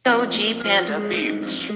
OG Panda Beats.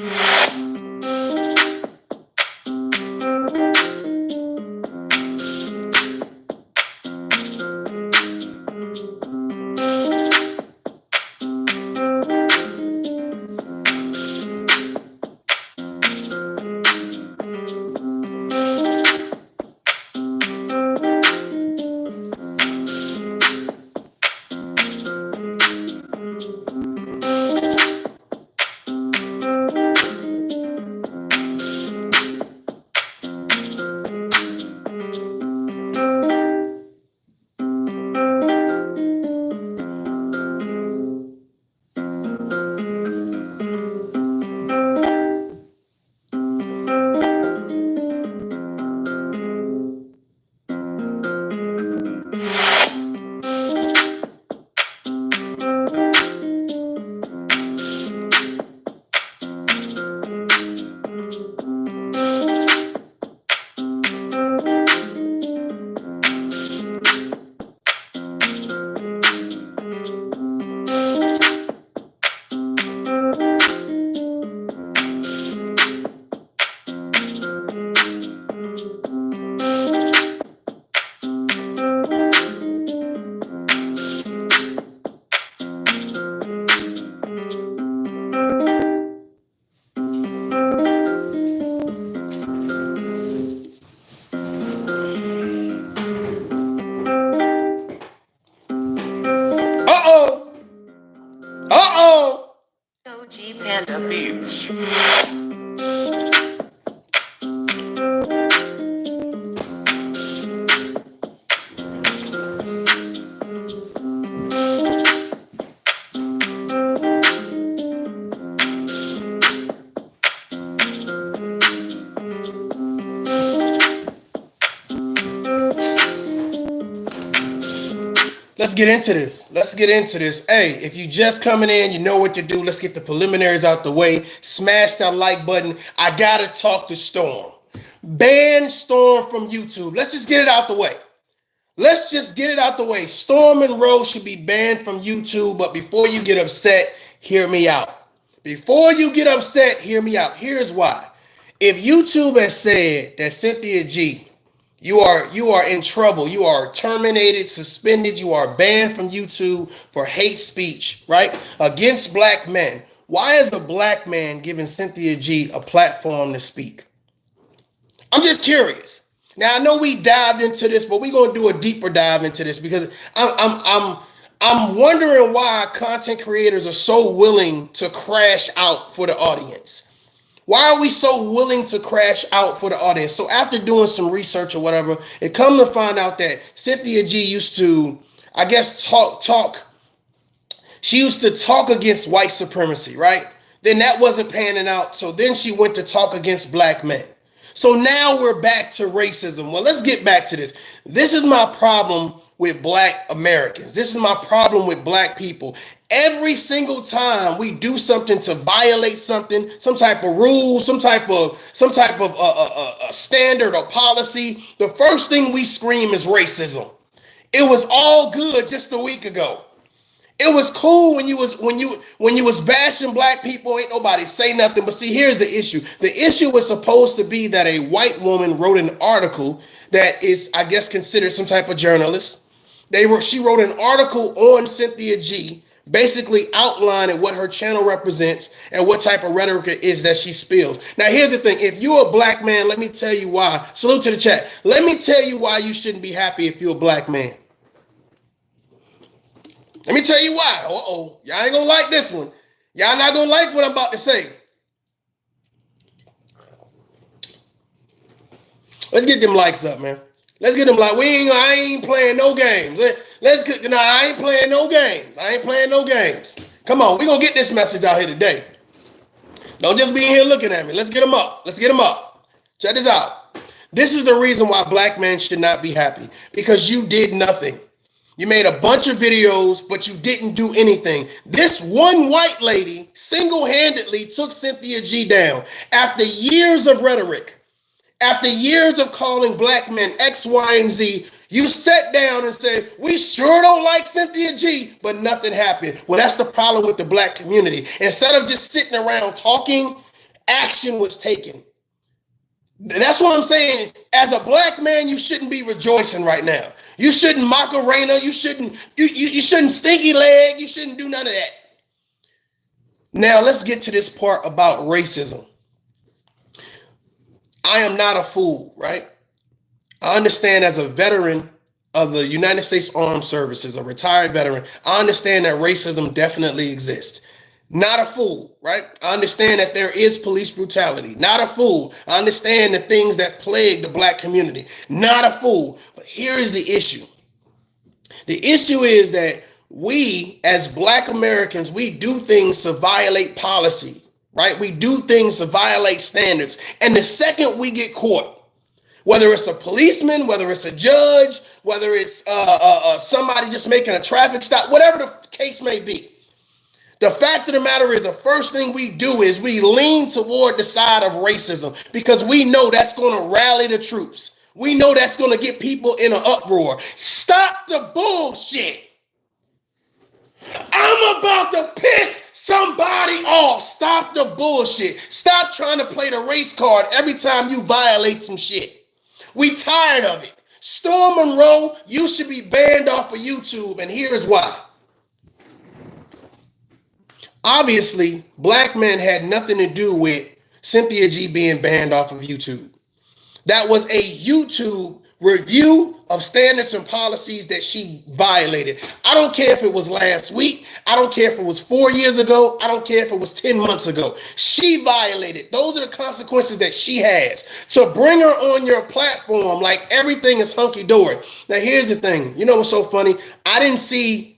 OG Panda Beats. Let's get into this. Let's get into this. Hey, if you just coming in, you know what to do. Let's get the preliminaries out the way. Smash that like button. I gotta talk to Storm. Ban Storm from YouTube. Let's just get it out the way. Let's just get it out the way. Storm Monroe should be banned from YouTube, but before you get upset, hear me out. Before you get upset, hear me out. Here's why. If YouTube has said that Cynthia G, you are in trouble. You are terminated, suspended. You are banned from YouTube for hate speech, right? Against black men. Why is a black man giving Cynthia G a platform to speak? I'm just curious. Now I know we dived into this, but we're gonna do a deeper dive into this because I'm wondering why content creators are so willing to crash out for the audience. Why are we so willing to crash out for the audience? So after doing some research or whatever, it come to find out that Cynthia G used to, I guess, talk. She used to talk against white supremacy, right? Then that wasn't panning out. So then she went to talk against black men. So now we're back to racism. Well, let's get back to this. This is my problem with black Americans. This is my problem with black people. Every single time we do something to violate something, some type of rule, some type of standard or policy, the first thing we scream is racism. It was all good just a week ago. It was cool when you was bashing black people. Ain't nobody say nothing. But see, here's the issue. The issue was supposed to be that a white woman wrote an article that is, I guess, considered some type of journalist. She wrote an article on Cynthia G, basically outlining what her channel represents and what type of rhetoric it is that she spills. Now, here's the thing. If you're a black man, let me tell you why. Salute to the chat. Let me tell you why you shouldn't be happy if you're a black man. Let me tell you why. Uh-oh. Y'all ain't gonna like this one. Y'all not gonna like what I'm about to say. Let's get them likes up, man. Let's get them like, I ain't playing no games. I ain't playing no games. I ain't playing no games. Come on, we're going to get this message out here today. Don't just be in here looking at me. Let's get them up. Let's get them up. Check this out. This is the reason why black men should not be happy. Because you did nothing. You made a bunch of videos, but you didn't do anything. This one white lady single-handedly took Cynthia G down after years of rhetoric. After years of calling black men X, Y, and Z, You sat down and said, we sure don't like Cynthia G, but nothing happened. Well, that's the problem with the black community. Instead of just sitting around talking, action was taken. That's what I'm saying. As a black man, you shouldn't be rejoicing right now. You shouldn't Macarena. You shouldn't stinky leg. You shouldn't do none of that. Now, let's get to this part about racism. I am not a fool, right? I understand as a veteran of the United States Armed Services, a retired veteran, I understand that racism definitely exists. Not a fool, right? I understand that there is police brutality. Not a fool. I understand the things that plague the black community. Not a fool. But here is the issue. The issue is that we, as black Americans, we do things to violate policy, right? We do things to violate standards. And the second we get caught, whether it's a policeman, whether it's a judge, whether it's somebody just making a traffic stop, whatever the case may be, the fact of the matter is the first thing we do is we lean toward the side of racism because we know that's going to rally the troops. We know that's going to get people in an uproar. Stop the bullshit. I'm about to piss somebody off. Stop the bullshit. Stop trying to play the race card every time you violate some shit. We tired of it. Storm Monroe, you should be banned off of YouTube, and here's why. Obviously, black men had nothing to do with Cynthia G being banned off of YouTube. That was a YouTube review of standards and policies that she violated. I don't care if it was last week. I don't care if it was 4 years ago. I don't care if it was 10 months ago. She violated. Those are the consequences that she has. So bring her on your platform like everything is hunky-dory. Now, here's the thing. You know what's so funny? I didn't see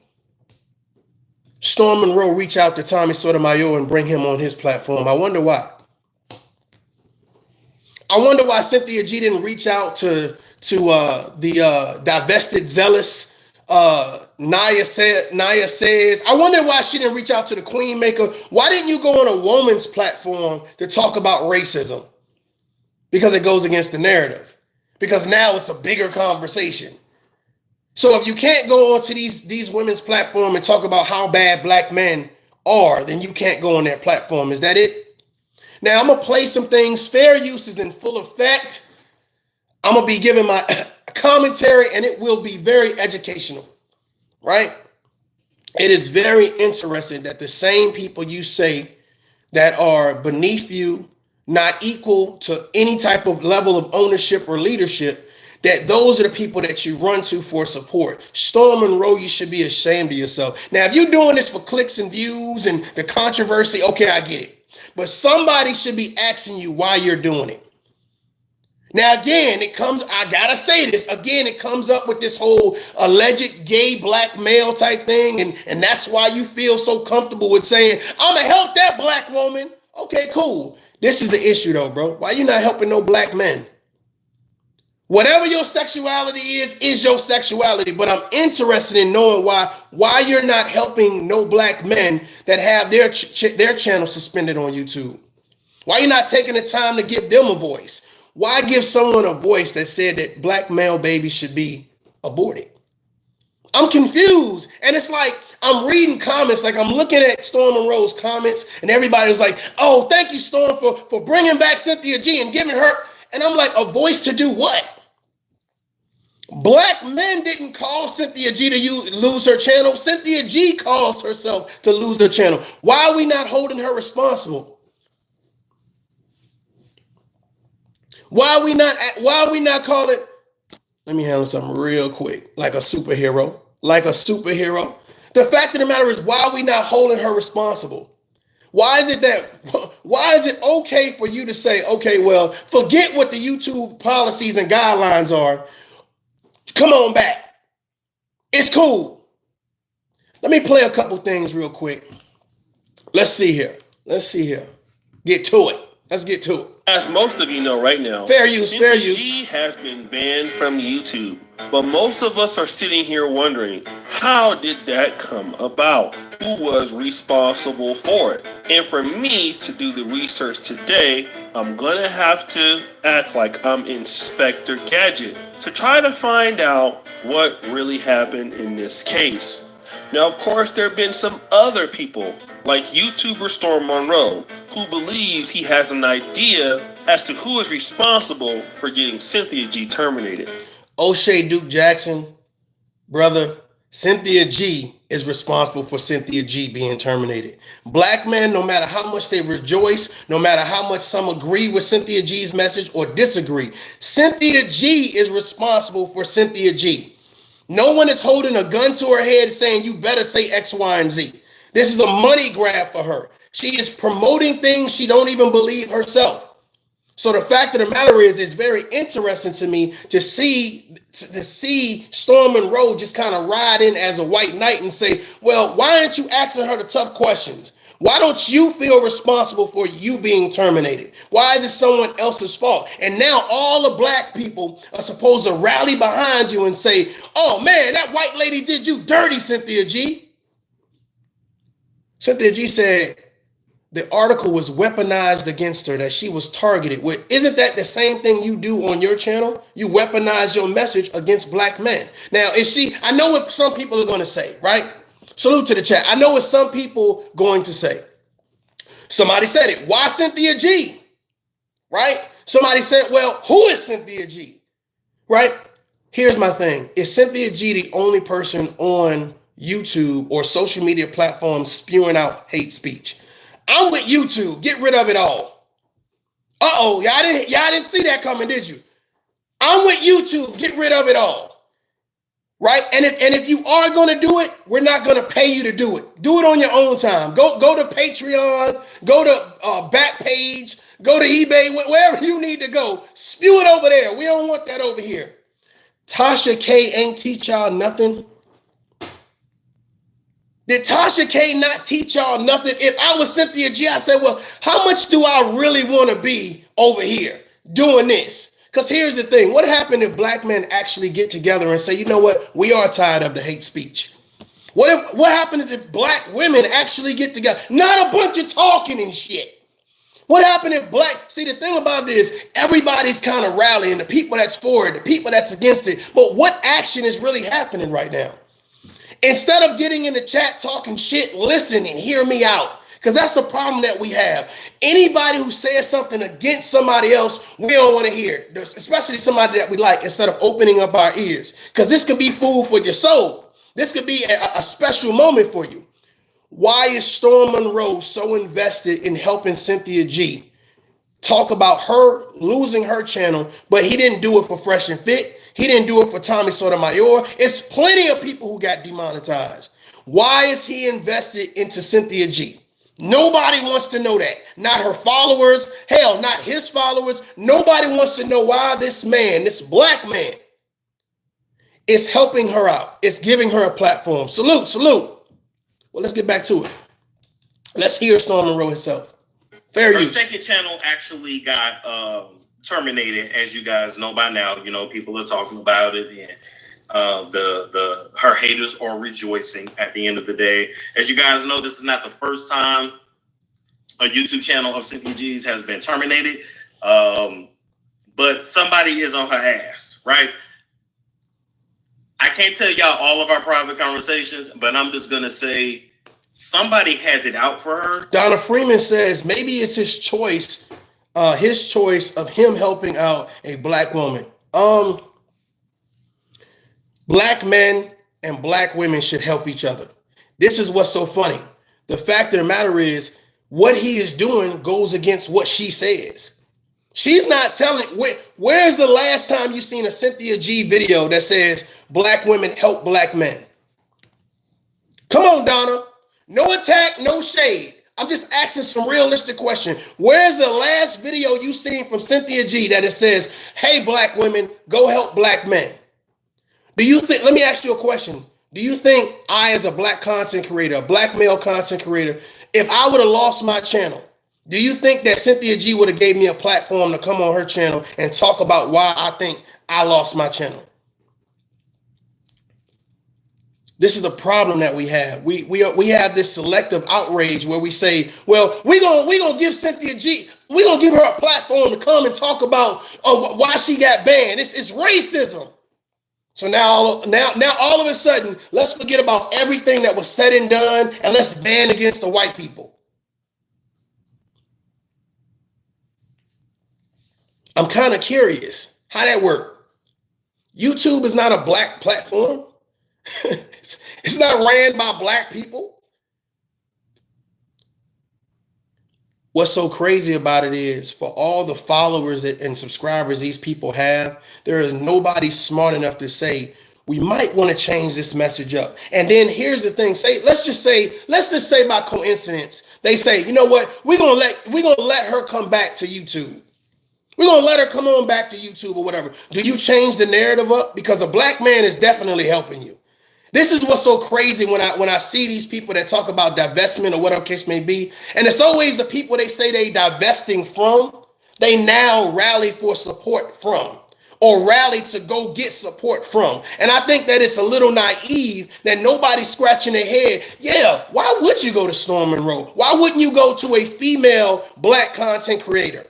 Storm Monroe reach out to Tommy Sotomayor and bring him on his platform. I wonder why. I wonder why Cynthia G didn't reach out to the divested zealous Naya says. I wonder why she didn't reach out to the Queen Maker. Why didn't you go on a woman's platform to talk about racism? Because it goes against the narrative. Because now it's a bigger conversation. So if you can't go onto these women's platform and talk about how bad black men are, then you can't go on that platform. Is that it? Now, I'm going to play some things. Fair use is in full effect. I'm going to be giving my commentary, and it will be very educational, right? It is very interesting that the same people you say that are beneath you, not equal to any type of level of ownership or leadership, that those are the people that you run to for support. Storm Monroe, you should be ashamed of yourself. Now, if you're doing this for clicks and views and the controversy, okay, I get it. But somebody should be asking you why you're doing it. Now, again, I gotta say this, again, it comes up with this whole alleged gay black male type thing. And that's why you feel so comfortable with saying, I'm gonna help that black woman. Okay, cool. This is the issue though, bro. Why you not helping no black men? Whatever your sexuality is your sexuality. But I'm interested in knowing why you're not helping no black men that have their channel suspended on YouTube. Why you're not taking the time to give them a voice? Why give someone a voice that said that black male babies should be aborted? I'm confused. And it's like I'm reading comments, like I'm looking at Storm Monroe's comments, and everybody's like, oh, thank you, Storm, for bringing back Cynthia G and giving her. And I'm like, a voice to do what? Black men didn't call Cynthia G to lose her channel. Cynthia G caused herself to lose her channel. Why are we not holding her responsible? Why are we not calling? Let me handle something real quick. Like a superhero. The fact of the matter is, why are we not holding her responsible? Why is it okay for you to say, okay, well, forget what the YouTube policies and guidelines are. Come on back. It's cool. Let me play a couple things real quick. Let's see here. Get to it. Let's get to it. As most of you know right now, fair use. G has been banned from YouTube. But most of us are sitting here wondering, how did that come about? Who was responsible for it? And for me to do the research today, I'm gonna have to act like I'm Inspector Gadget to try to find out what really happened in this case. Now, of course, there have been some other people, like YouTuber Storm Monroe, who believes he has an idea as to who is responsible for getting Cynthia G terminated. O'Shea Duke Jackson, brother, Cynthia G is responsible for Cynthia G being terminated. Black men, no matter how much they rejoice, no matter how much some agree with Cynthia G's message or disagree, Cynthia G is responsible for Cynthia G. No one is holding a gun to her head saying you better say X, Y, and Z. This is a money grab for her. She is promoting things she don't even believe herself. So the fact of the matter is, it's very interesting to me to see Storm Monroe just kind of ride in as a white knight and say, well, why aren't you asking her the tough questions? Why don't you feel responsible for you being terminated? Why is it someone else's fault? And now all the black people are supposed to rally behind you and say, oh man, that white lady did you dirty, Cynthia G. Cynthia G said, the article was weaponized against her, that she was targeted with. Isn't that the same thing you do on your channel? You weaponize your message against black men. Now, I know what some people are going to say, right? Salute to the chat. I know what some people going to say. Somebody said it. Why Cynthia G? Right? Somebody said, well, who is Cynthia G? Right? Here's my thing. Is Cynthia G the only person on YouTube or social media platforms spewing out hate speech? I'm with YouTube. Get rid of it all. Uh-oh, y'all didn't see that coming, did you? I'm with YouTube. Get rid of it all. Right? And if you are going to do it, we're not going to pay you to do it. Do it on your own time. Go to Patreon, go to Backpage, go to eBay, wherever you need to go. Spew it over there. We don't want that over here. Tasha K ain't teach y'all nothing. Did Tasha K not teach y'all nothing? If I was Cynthia G, I said, well, how much do I really want to be over here doing this? Because here's the thing. What happened if black men actually get together and say, you know what? We are tired of the hate speech. What happens if black women actually get together? Not a bunch of talking and shit. What happened if see, the thing about it is everybody's kind of rallying, the people that's for it, the people that's against it. But what action is really happening right now? Instead of getting in the chat talking shit, listen and hear me out. Because that's the problem that we have. Anybody who says something against somebody else, we don't want to hear. Especially somebody that we like, instead of opening up our ears. Because this could be food for your soul. This could be a special moment for you. Why is Storm Monroe so invested in helping Cynthia G talk about her losing her channel, but he didn't do it for Fresh and Fit? He didn't do it for Tommy Sotomayor. It's plenty of people who got demonetized. Why is he invested into Cynthia G? Nobody wants to know that. Not her followers. Hell, not his followers. Nobody wants to know why this man, this black man, is helping her out. It's giving her a platform. Salute, salute. Well, let's get back to it. Let's hear Storm Monroe herself. Fair use. Her second channel actually got terminated, as you guys know by now. You know, people are talking about it, and her haters are rejoicing at the end of the day. As you guys know, this is not the first time a YouTube channel of Cynthia G's has been terminated, but somebody is on her ass, right? I can't tell y'all all of our private conversations, but I'm just gonna say somebody has it out for her. Donna Freeman says maybe it's his choice of him helping out a black woman. Black men and black women should help each other. This is what's so funny. The fact of the matter is, what he is doing goes against what she says. She's not telling. Where's the last time you seen a Cynthia G video that says black women help black men? Come on, Donna. No attack, no shade. I'm just asking some realistic question. Where's the last video you seen from Cynthia G that it says, hey, black women, go help black men? Do you think, let me ask you a question. Do you think I, as a black content creator, a black male content creator, if I would have lost my channel, do you think that Cynthia G would have gave me a platform to come on her channel and talk about why I think I lost my channel? This is the problem that we have. We have this selective outrage where we say, well, we gonna give Cynthia G, we gonna give her a platform to come and talk about why she got banned. It's racism. So now all of a sudden, let's forget about everything that was said and done, and let's ban against the white people. I'm kind of curious how that work. YouTube is not a black platform. It's not ran by black people. What's so crazy about it is, for all the followers and subscribers these people have, there is nobody smart enough to say, we might want to change this message up. And then here's the thing, let's just say by coincidence, they say, you know what, we're gonna let her come back to YouTube. We're gonna let her come on back to YouTube or whatever. Do you change the narrative up? Because a black man is definitely helping you. This is what's so crazy when I see these people that talk about divestment or whatever case may be. And it's always the people they say they divesting from, they now rally for support from, or rally to go get support from. And I think that it's a little naive that nobody's scratching their head. Yeah, why would you go to Storm Monroe? Why wouldn't you go to a female black content creator?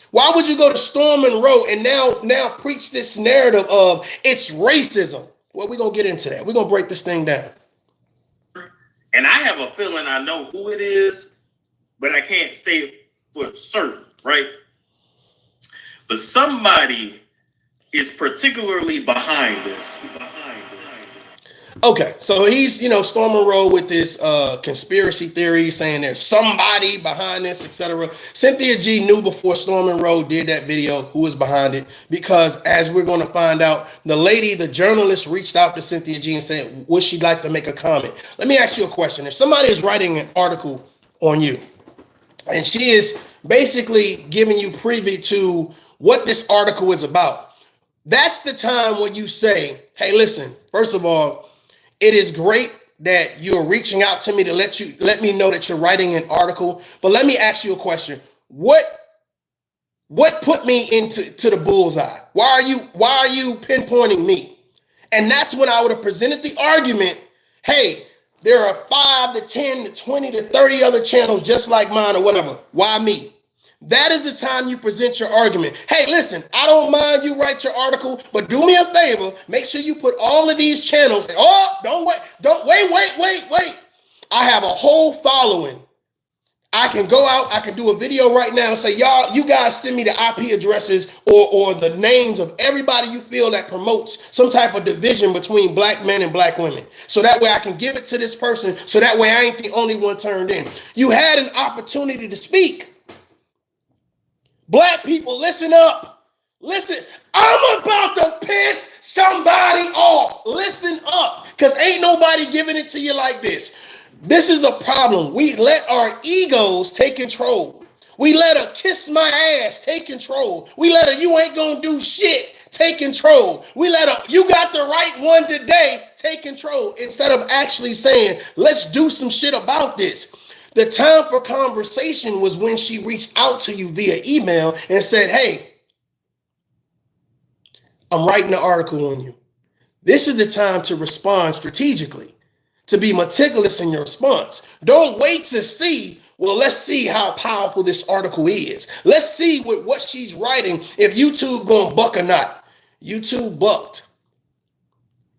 Why would you go to Storm Monroe and now preach this narrative of it's racism? Well, we're going to get into that. We're going to break this thing down. And I have a feeling I know who it is, but I can't say it for certain, right? But somebody is particularly behind this. Okay, so he's, Storm Monroe with this conspiracy theory saying there's somebody behind this, etc. Cynthia G knew before Storm Monroe did that video who was behind it, because as we're going to find out, the journalist reached out to Cynthia G and said, would she like to make a comment? Let me ask you a question. If somebody is writing an article on you and she is basically giving you preview to what this article is about, that's the time when you say, hey, listen, first of all, it is great that you're reaching out to me to let me know that you're writing an article. But let me ask you a question. What put me into the bullseye? Why are you pinpointing me? And that's when I would have presented the argument. Hey, there are 5 to 10 to 20 to 30 other channels just like mine or whatever. Why me? That is the time you present your argument. Hey, listen, I don't mind you write your article, but do me a favor. Make sure you put all of these channels. Oh, don't wait. I have a whole following. I can go out, I can do a video right now and say, you guys send me the IP addresses or the names of everybody you feel that promotes some type of division between black men and black women. So that way I can give it to this person. So that way I ain't the only one turned in. You had an opportunity to speak. Black people, listen up. Listen, I'm about to piss somebody off. Listen up, because ain't nobody giving it to you like this. This is the problem. We let our egos take control. We let a kiss my ass take control. We let a you ain't gonna do shit take control. We let a you got the right one today take control, instead of actually saying, let's do some shit about this. The time for conversation was when she reached out to you via email and said, hey, I'm writing an article on you. This is the time to respond strategically, to be meticulous in your response. Don't wait to see, well, let's see how powerful this article is. Let's see what she's writing, if YouTube gonna buck or not. YouTube bucked.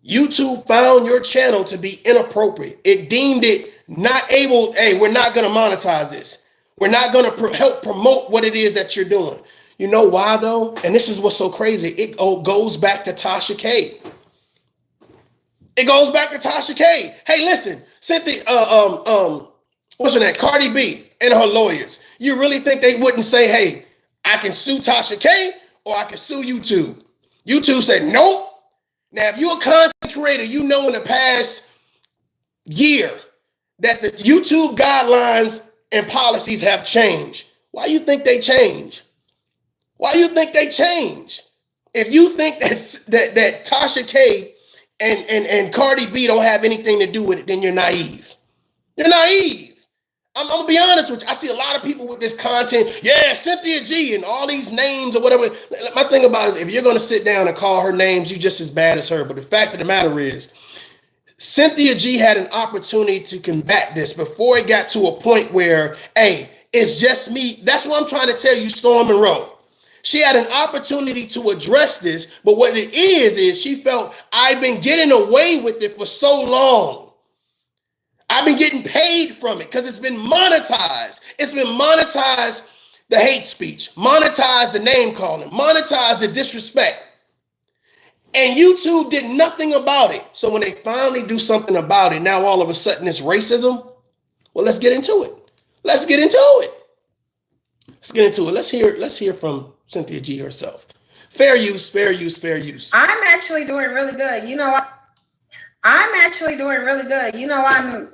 YouTube found your channel to be inappropriate. It deemed it not able, hey, we're not going to monetize this. We're not going to help promote what it is that you're doing. You know why, though? And this is what's so crazy. It goes back to Tasha K. It goes back to Tasha K. Hey, listen, Cynthia, what's her name? Cardi B and her lawyers. You really think they wouldn't say, hey, I can sue Tasha K or I can sue YouTube? YouTube said, nope. Now, if you're a content creator, you know in the past year that the YouTube guidelines and policies have changed. Why do you think they change? Why do you think they change? If you think that Tasha K and Cardi B don't have anything to do with it, then you're naive. You're naive. I'm gonna be honest with you. I see a lot of people with this content. Yeah, Cynthia G and all these names or whatever. My thing about it is, if you're gonna sit down and call her names, you're just as bad as her. But the fact of the matter is, Cynthia G had an opportunity to combat this before it got to a point where, hey, it's just me. That's what I'm trying to tell you, Storm Monroe. She had an opportunity to address this, but what it is she felt, I've been getting away with it for so long. I've been getting paid from it because it's been monetized. It's been monetized, the hate speech, monetized the name calling, monetized the disrespect. And YouTube did nothing about it. So when they finally do something about it, now all of a sudden it's racism. Well, let's get into it. Let's get into it. Let's get into it. Let's hear from Cynthia G herself. Fair use, fair use, fair use. I'm actually doing really good. I'm actually doing really good. I'm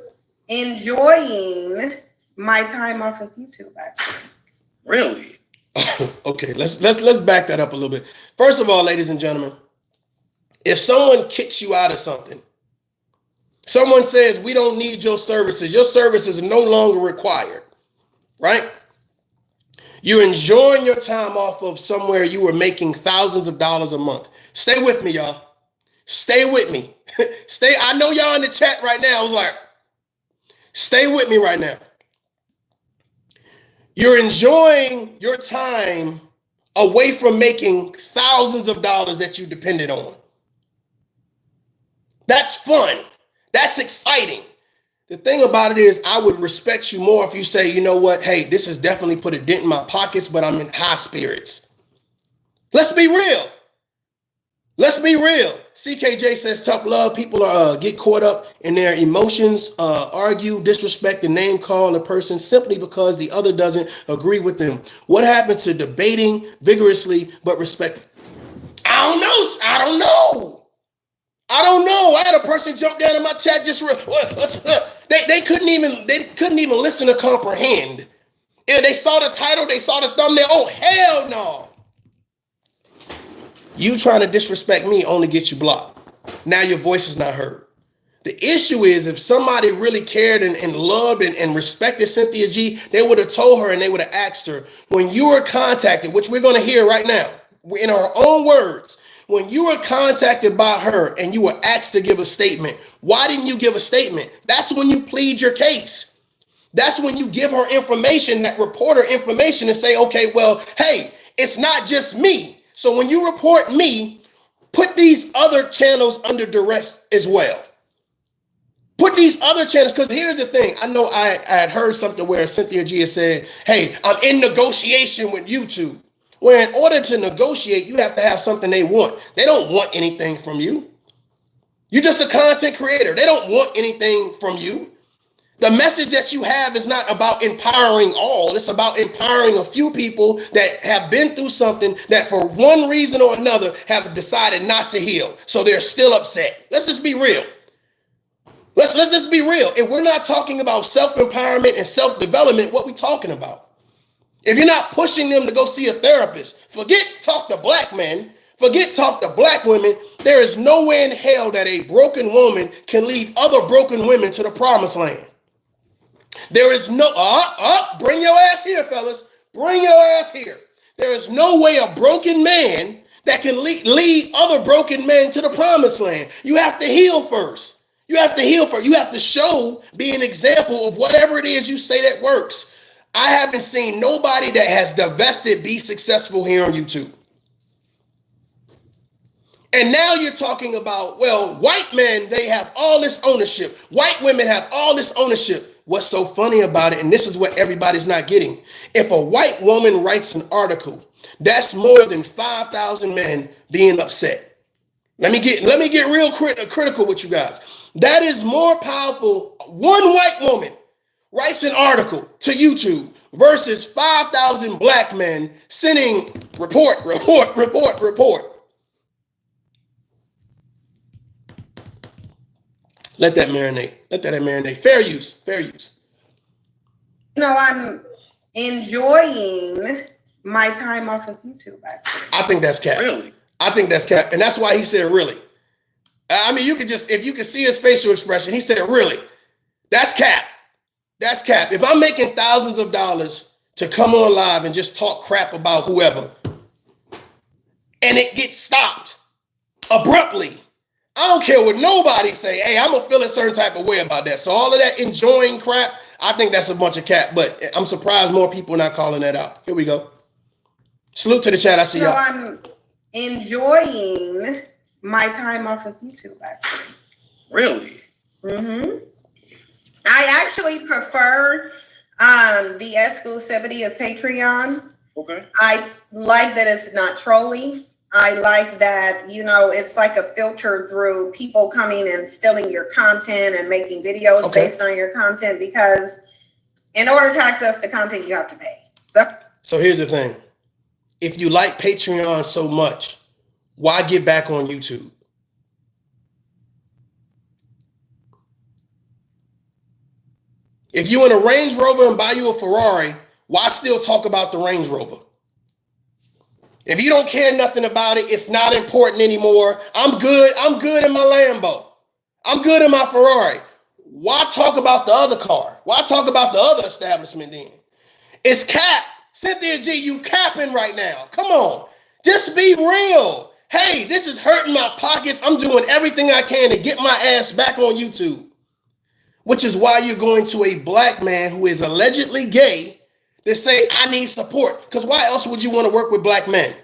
enjoying my time off of YouTube, actually. Really? Okay, let's back that up a little bit. First of all, ladies and gentlemen, if someone kicks you out of something, someone says, we don't need your services are no longer required, right? You're enjoying your time off of somewhere you were making thousands of dollars a month. Stay with me, y'all. Stay with me. I know y'all in the chat right now. I was like, stay with me right now. You're enjoying your time away from making thousands of dollars that you depended on. That's fun. That's exciting. The thing about it is I would respect you more if you say, you know what? Hey, this has definitely put a dent in my pockets, but I'm in high spirits. Let's be real. Let's be real. CKJ says tough love. People get caught up in their emotions, argue, disrespect, and name call a person simply because the other doesn't agree with them. What happened to debating vigorously but respect? I don't know. I don't know. I had a person jump down in my chat just they couldn't even listen to comprehend. Yeah, they saw the title, they saw the thumbnail. Oh, hell no. You trying to disrespect me only gets you blocked. Now your voice is not heard. The issue is if somebody really cared and loved and respected Cynthia G, they would have told her and they would have asked her, when you were contacted, which we're going to hear right now, in her own words, when you were contacted by her and you were asked to give a statement, why didn't you give a statement? That's when you plead your case. That's when you give her information, that reporter information, and say, okay, well, hey, it's not just me. So when you report me, put these other channels under duress as well. Put these other channels, because here's the thing. I know I had heard something where Cynthia G had said, hey, I'm in negotiation with YouTube. Where in order to negotiate, you have to have something they want. They don't want anything from you. You're just a content creator. They don't want anything from you. The message that you have is not about empowering all. It's about empowering a few people that have been through something that for one reason or another have decided not to heal. So they're still upset. Let's just be real. Let's just be real. If we're not talking about self-empowerment and self-development, what we talking about? If you're not pushing them to go see a therapist, forget talk to black men, forget talk to black women. There is no way in hell that a broken woman can lead other broken women to the promised land. There is no, bring your ass here, fellas. Bring your ass here. There is no way a broken man that can lead other broken men to the promised land. You have to heal first. You have to heal first. You have to show, be an example of whatever it is you say that works. I haven't seen nobody that has divested be successful here on YouTube. And now you're talking about, well, white men, they have all this ownership. White women have all this ownership. What's so funny about it, and this is what everybody's not getting. If a white woman writes an article, that's more than 5,000 men being upset. Let me get real critical with you guys. That is more powerful. One white woman writes an article to YouTube versus 5,000 black men sending report. Let that marinate. Let that marinate. Fair use. I'm enjoying my time off of YouTube, actually. I think that's cap. Really? I think that's cap. And that's why he said really. I mean, if you could see his facial expression, he said really. That's cap. That's cap. If I'm making thousands of dollars to come on live and just talk crap about whoever, and it gets stopped abruptly, I don't care what nobody say. Hey, I'm gonna feel a certain type of way about that. So all of that enjoying crap, I think that's a bunch of cap. But I'm surprised more people are not calling that out. Here we go. Salute to the chat. I see y'all. I'm enjoying my time off of YouTube, actually. Really? Mm-hmm. I actually prefer the exclusivity of Patreon. Okay. I like that it's not trolling. I like that, you know, it's like a filter through people coming and stealing your content and making videos based on your content, because in order to access the content, you have to pay. So here's the thing. If you like Patreon so much, why get back on YouTube? If you in a Range Rover and buy you a Ferrari, why still talk about the Range Rover? If you don't care nothing about it, it's not important anymore. I'm good in my Lambo. I'm good in my Ferrari. Why talk about the other car? Why talk about the other establishment then? It's cap. Cynthia G, you capping right now. Come on. Just be real. Hey, this is hurting my pockets. I'm doing everything I can to get my ass back on YouTube. Which is why you're going to a black man who is allegedly gay to say, I need support. Because why else would you want to work with black men?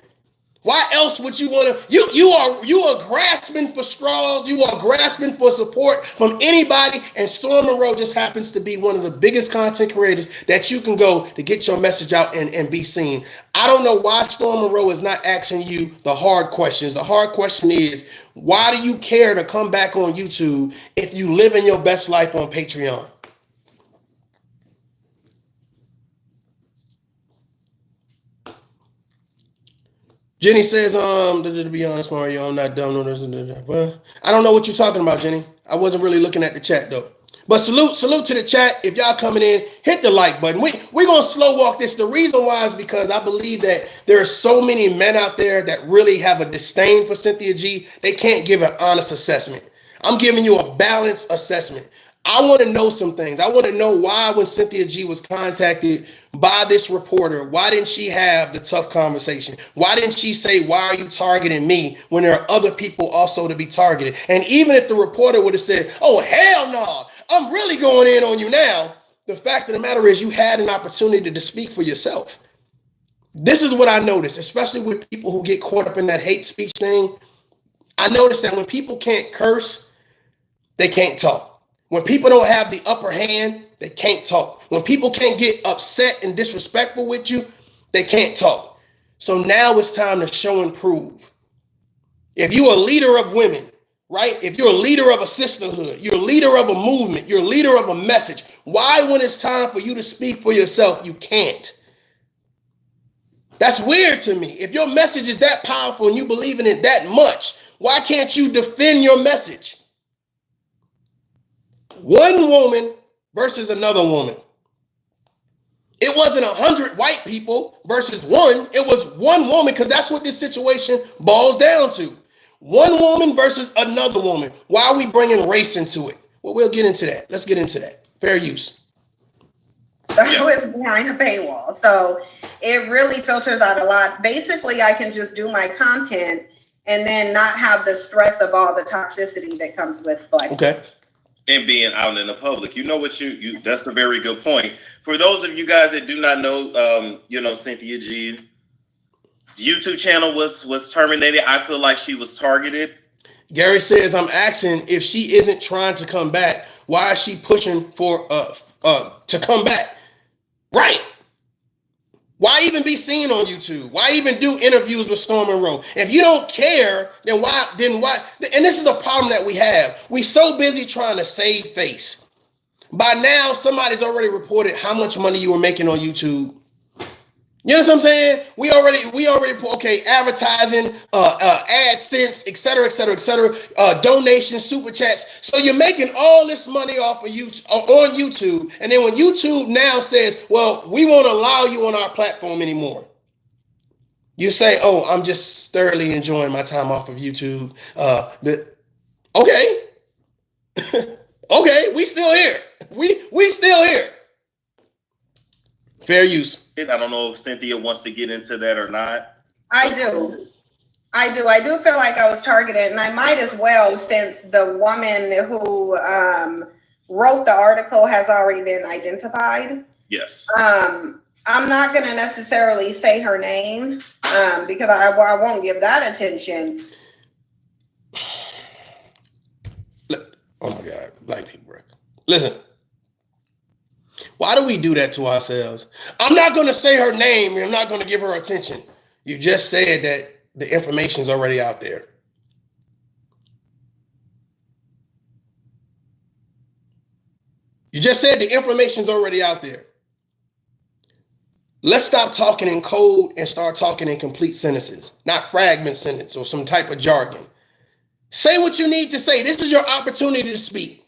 Why else would you want to? You are grasping for straws. You are grasping for support from anybody. And Storm Monroe just happens to be one of the biggest content creators that you can go to get your message out and be seen. I don't know why Storm Monroe is not asking you the hard questions. The hard question is, why do you care to come back on YouTube if you live in your best life on Patreon? Jenny says, to be honest, Mario, I'm not dumb. Well, I don't know what you're talking about, Jenny. I wasn't really looking at the chat, though. But salute to the chat. If y'all coming in, hit the like button. We're going to slow walk this. The reason why is because I believe that there are so many men out there that really have a disdain for Cynthia G. They can't give an honest assessment. I'm giving you a balanced assessment. I want to know some things. I want to know why when Cynthia G was contacted by this reporter, why didn't she have the tough conversation? Why didn't she say, why are you targeting me when there are other people also to be targeted? And even if the reporter would have said, oh, hell no, I'm really going in on you now. The fact of the matter is you had an opportunity to speak for yourself. This is what I noticed, especially with people who get caught up in that hate speech thing. I noticed that when people can't curse, they can't talk. When people don't have the upper hand, they can't talk. When people can't get upset and disrespectful with you, they can't talk. So now it's time to show and prove. If you're a leader of women, right? If you're a leader of a sisterhood, you're a leader of a movement, you're a leader of a message, why when it's time for you to speak for yourself, you can't? That's weird to me. If your message is that powerful and you believe in it that much, why can't you defend your message? One woman versus another woman. It wasn't 100 white people versus one. It was one woman, because that's what this situation boils down to. One woman versus another woman. Why are we bringing race into it? Well, we'll get into that. Let's get into that. Fair use. So it's behind a paywall. So it really filters out a lot. Basically, I can just do my content and then not have the stress of all the toxicity that comes with black people. Okay. And being out in the public. You know what you that's a very good point. For those of you guys that do not know, Cynthia G, YouTube channel was terminated. I feel like she was targeted. Gary says, I'm asking if she isn't trying to come back, why is she pushing for to come back? Right. Why even be seen on YouTube? Why even do interviews with Storm Monroe? If you don't care, then why? And this is the problem that we have. We so busy trying to save face. By now, somebody's already reported how much money you were making on YouTube. You know what I'm saying? We already, okay, advertising, AdSense, et cetera, donations, super chats. So you're making all this money off of YouTube, on YouTube. And then when YouTube now says, well, we won't allow you on our platform anymore, you say, oh, I'm just thoroughly enjoying my time off of YouTube. Okay. Okay, we still here. We still here. Fair use. I don't know if Cynthia wants to get into that or not. I do. I do. I do feel like I was targeted, and I might as well, since the woman who wrote the article has already been identified. Yes. I'm not going to necessarily say her name because I won't give that attention. Oh my God, black people. Listen, why do we do that to ourselves? I'm not going to say her name. I'm not going to give her attention. You just said that the information's already out there. You just said the information's already out there. Let's stop talking in code and start talking in complete sentences, not fragment sentence or some type of jargon. Say what you need to say. This is your opportunity to speak.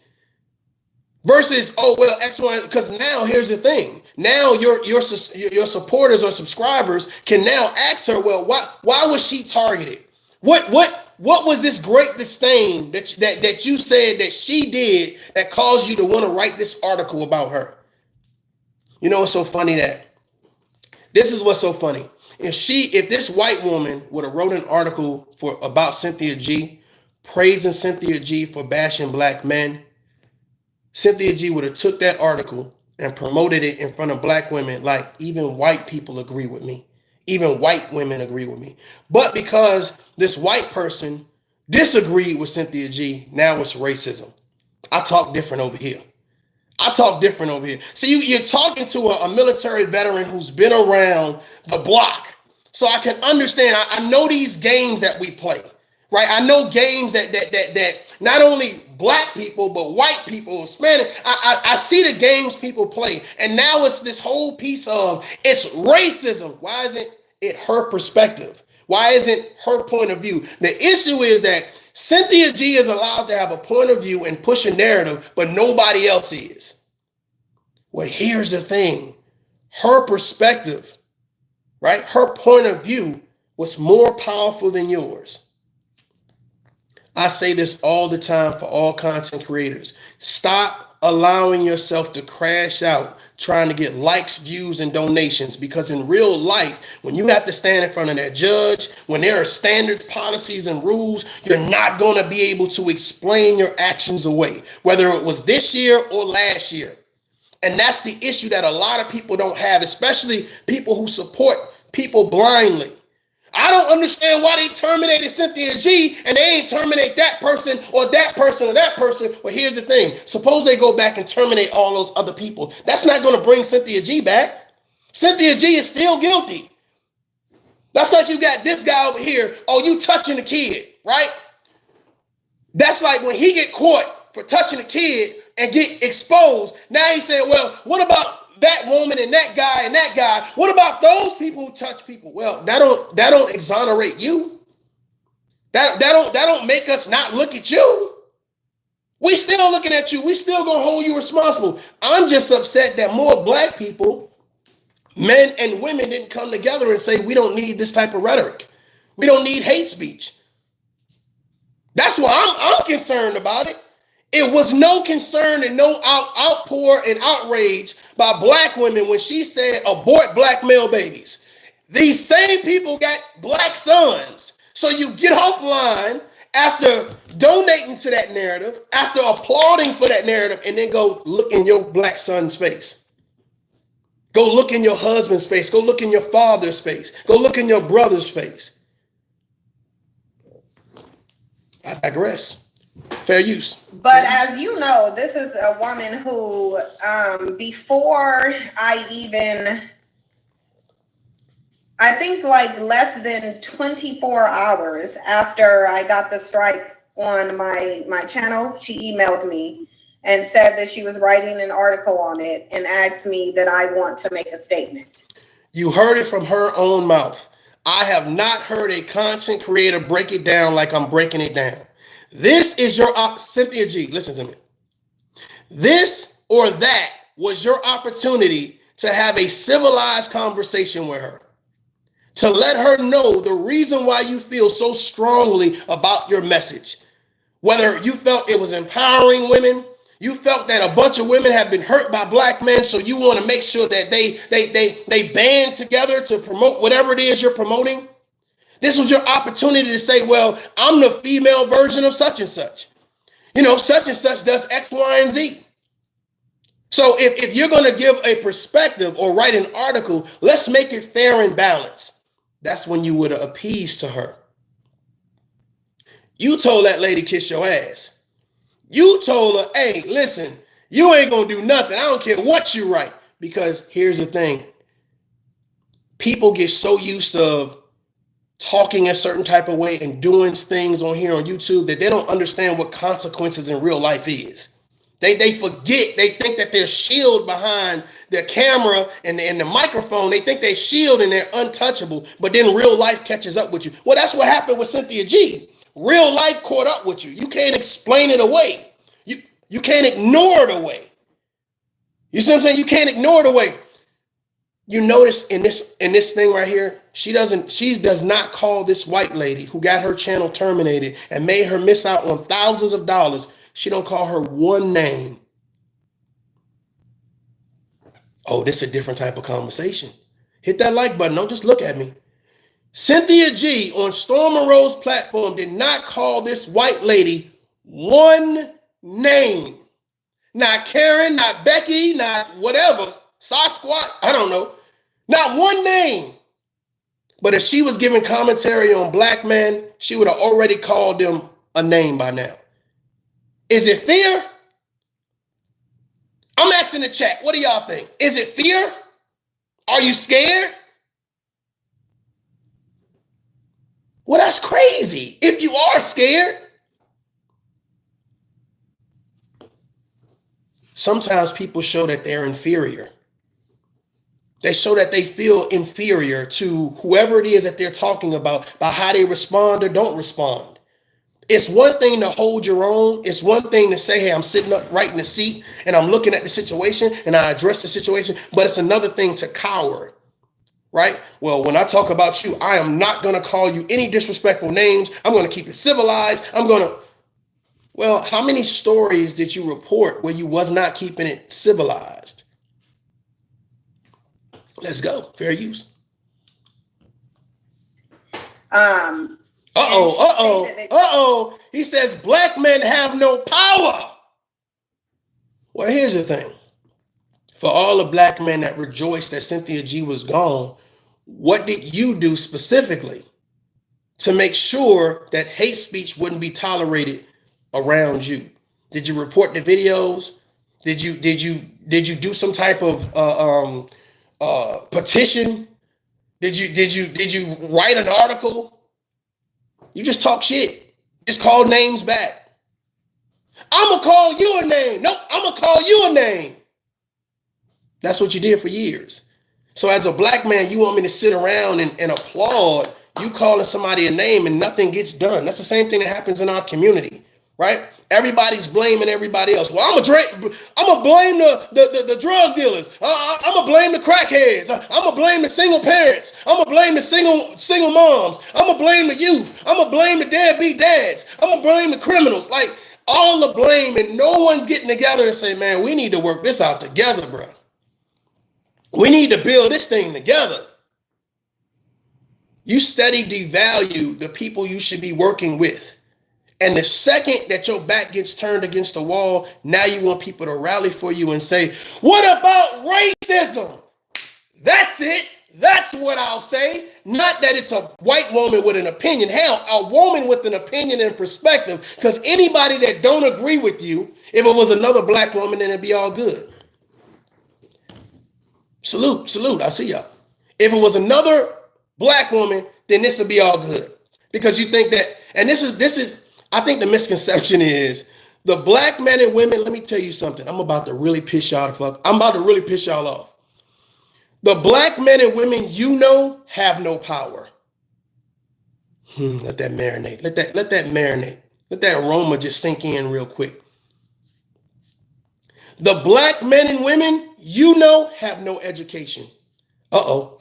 Versus, oh, well, X, Y, because now here's the thing. Now your supporters or subscribers can now ask her, well, why was she targeted? What was this great disdain that you said that she did that caused you to want to write this article about her? You know, it's so funny that this is what's so funny. If this white woman would have wrote an article about Cynthia G, praising Cynthia G for bashing black men, Cynthia G would have took that article and promoted it in front of black women like even white people agree with me. Even white women agree with me. But because this white person disagreed with Cynthia G, now it's racism. I talk different over here. See, you're talking to a military veteran who's been around the block. So I can understand. I know these games that we play, right? I know games that not only black people, but white people, Hispanic. I see the games people play. And now it's this whole piece of it's racism. Why isn't it her perspective? Why isn't her point of view? The issue is that Cynthia G is allowed to have a point of view and push a narrative, but nobody else is. Well, here's the thing. Her perspective, right? Her point of view was more powerful than yours. I say this all the time for all content creators. Stop allowing yourself to crash out trying to get likes, views, and donations, because in real life, when you have to stand in front of that judge, when there are standards, policies, and rules, you're not going to be able to explain your actions away, whether it was this year or last year. And that's the issue that a lot of people don't have, especially people who support people blindly. I don't understand why they terminated Cynthia G and they ain't terminate that person or that person or that person. Well, here's the thing. Suppose they go back and terminate all those other people. That's not going to bring Cynthia G back. Cynthia G is still guilty. That's like you got this guy over here. Oh, you touching the kid, right? That's like when he get caught for touching a kid and get exposed. Now he's saying, well, what about that woman and that guy and that guy? What about those people who touch people? Well, that don't exonerate you. That don't make us not look at you. We still looking at you. We still gonna hold you responsible. I'm just upset that more black people, men and women, didn't come together and say we don't need this type of rhetoric. We don't need hate speech. That's why I'm concerned about it. It was no concern and no outpour and outrage by black women when she said abort black male babies. These same people got black sons. So you get offline after donating to that narrative, after applauding for that narrative, and then go look in your black son's face. Go look in your husband's face. Go look in your father's face. Go look in your brother's face. I digress. Fair use. But as you know, this is a woman who, before I think like less than 24 hours after I got the strike on my channel, she emailed me and said that she was writing an article on it and asked me that I want to make a statement. You heard it from her own mouth. I have not heard a content creator break it down like I'm breaking it down. This is your Cynthia G, listen to me. This or that was your opportunity to have a civilized conversation with her, to let her know the reason why you feel so strongly about your message. Whether you felt it was empowering women, you felt that a bunch of women have been hurt by black men, so you want to make sure that they band together to promote whatever it is you're promoting. This was your opportunity to say, well, I'm the female version of such and such. You know, such and such does X, Y, and Z. So if you're going to give a perspective or write an article, let's make it fair and balanced. That's when you would appease to her. You told that lady kiss your ass. You told her, hey, listen, you ain't going to do nothing. I don't care what you write. Because here's the thing. People get so used to talking a certain type of way and doing things on here on YouTube that they don't understand what consequences in real life is. They forget. They think that they're shielded behind the camera and the microphone. They think they shield and they're untouchable, but then real life catches up with you. Well, that's what happened with Cynthia G. Real life caught up with you. You can't explain it away. You can't ignore it away. You see what I'm saying? You can't ignore it away. You notice in this thing right here, she does not call this white lady who got her channel terminated and made her miss out on thousands of dollars. She don't call her one name. Oh, this is a different type of conversation. Hit that like button. Don't just look at me. Cynthia G on Storm Monroe's platform did not call this white lady one name. Not Karen, not Becky, not whatever. Sasquatch, I don't know. Not one name. But if she was giving commentary on black men, she would have already called them a name by now. Is it fear? I'm asking the chat. What do y'all think? Is it fear? Are you scared? Well, that's crazy. If you are scared, sometimes people show that they're inferior. They show that they feel inferior to whoever it is that they're talking about by how they respond or don't respond. It's one thing to hold your own. It's one thing to say, hey, I'm sitting up right in the seat and I'm looking at the situation and I address the situation. But it's another thing to cower, right? Well, when I talk about you, I am not going to call you any disrespectful names. I'm going to keep it civilized. Well, how many stories did you report where you was not keeping it civilized? Let's go. Fair use. He says black men have no power. Well, here's the thing. For all the black men that rejoiced that Cynthia G was gone, what did you do specifically to make sure that hate speech wouldn't be tolerated around you? Did you report the videos? Did you do some type of petition? Did you write an article? You just talk shit. Just call names back. I'm gonna call you a name. Nope, I'm gonna call you a name. That's what you did for years. So as a black man, you want me to sit around and applaud you calling somebody a name and nothing gets done. That's the same thing that happens in our community, right? Everybody's blaming everybody else. Well, I'm gonna blame the drug dealers. I'm gonna blame the crackheads. I'm gonna blame the single parents. I'm gonna blame the single moms. I'm gonna blame the youth. I'm gonna blame the deadbeat dads. I'm gonna blame the criminals. Like all the blame, and no one's getting together and say, man, we need to work this out together, bro. We need to build this thing together. You steady devalue the people you should be working with. And the second that your back gets turned against the wall, now you want people to rally for you and say, what about racism? That's it. That's what I'll say. Not that it's a white woman with an opinion. Hell, a woman with an opinion and perspective. Because anybody that don't agree with you, if it was another black woman, then it'd be all good. Salute. I see y'all. If it was another black woman, then this would be all good. Because you think that, and this is, I think the misconception is the black men and women. Let me tell you something. I'm about to really piss y'all off. The black men and women have no power. Let that marinate. Let that marinate. Let that aroma just sink in real quick. The black men and women have no education. Ooh,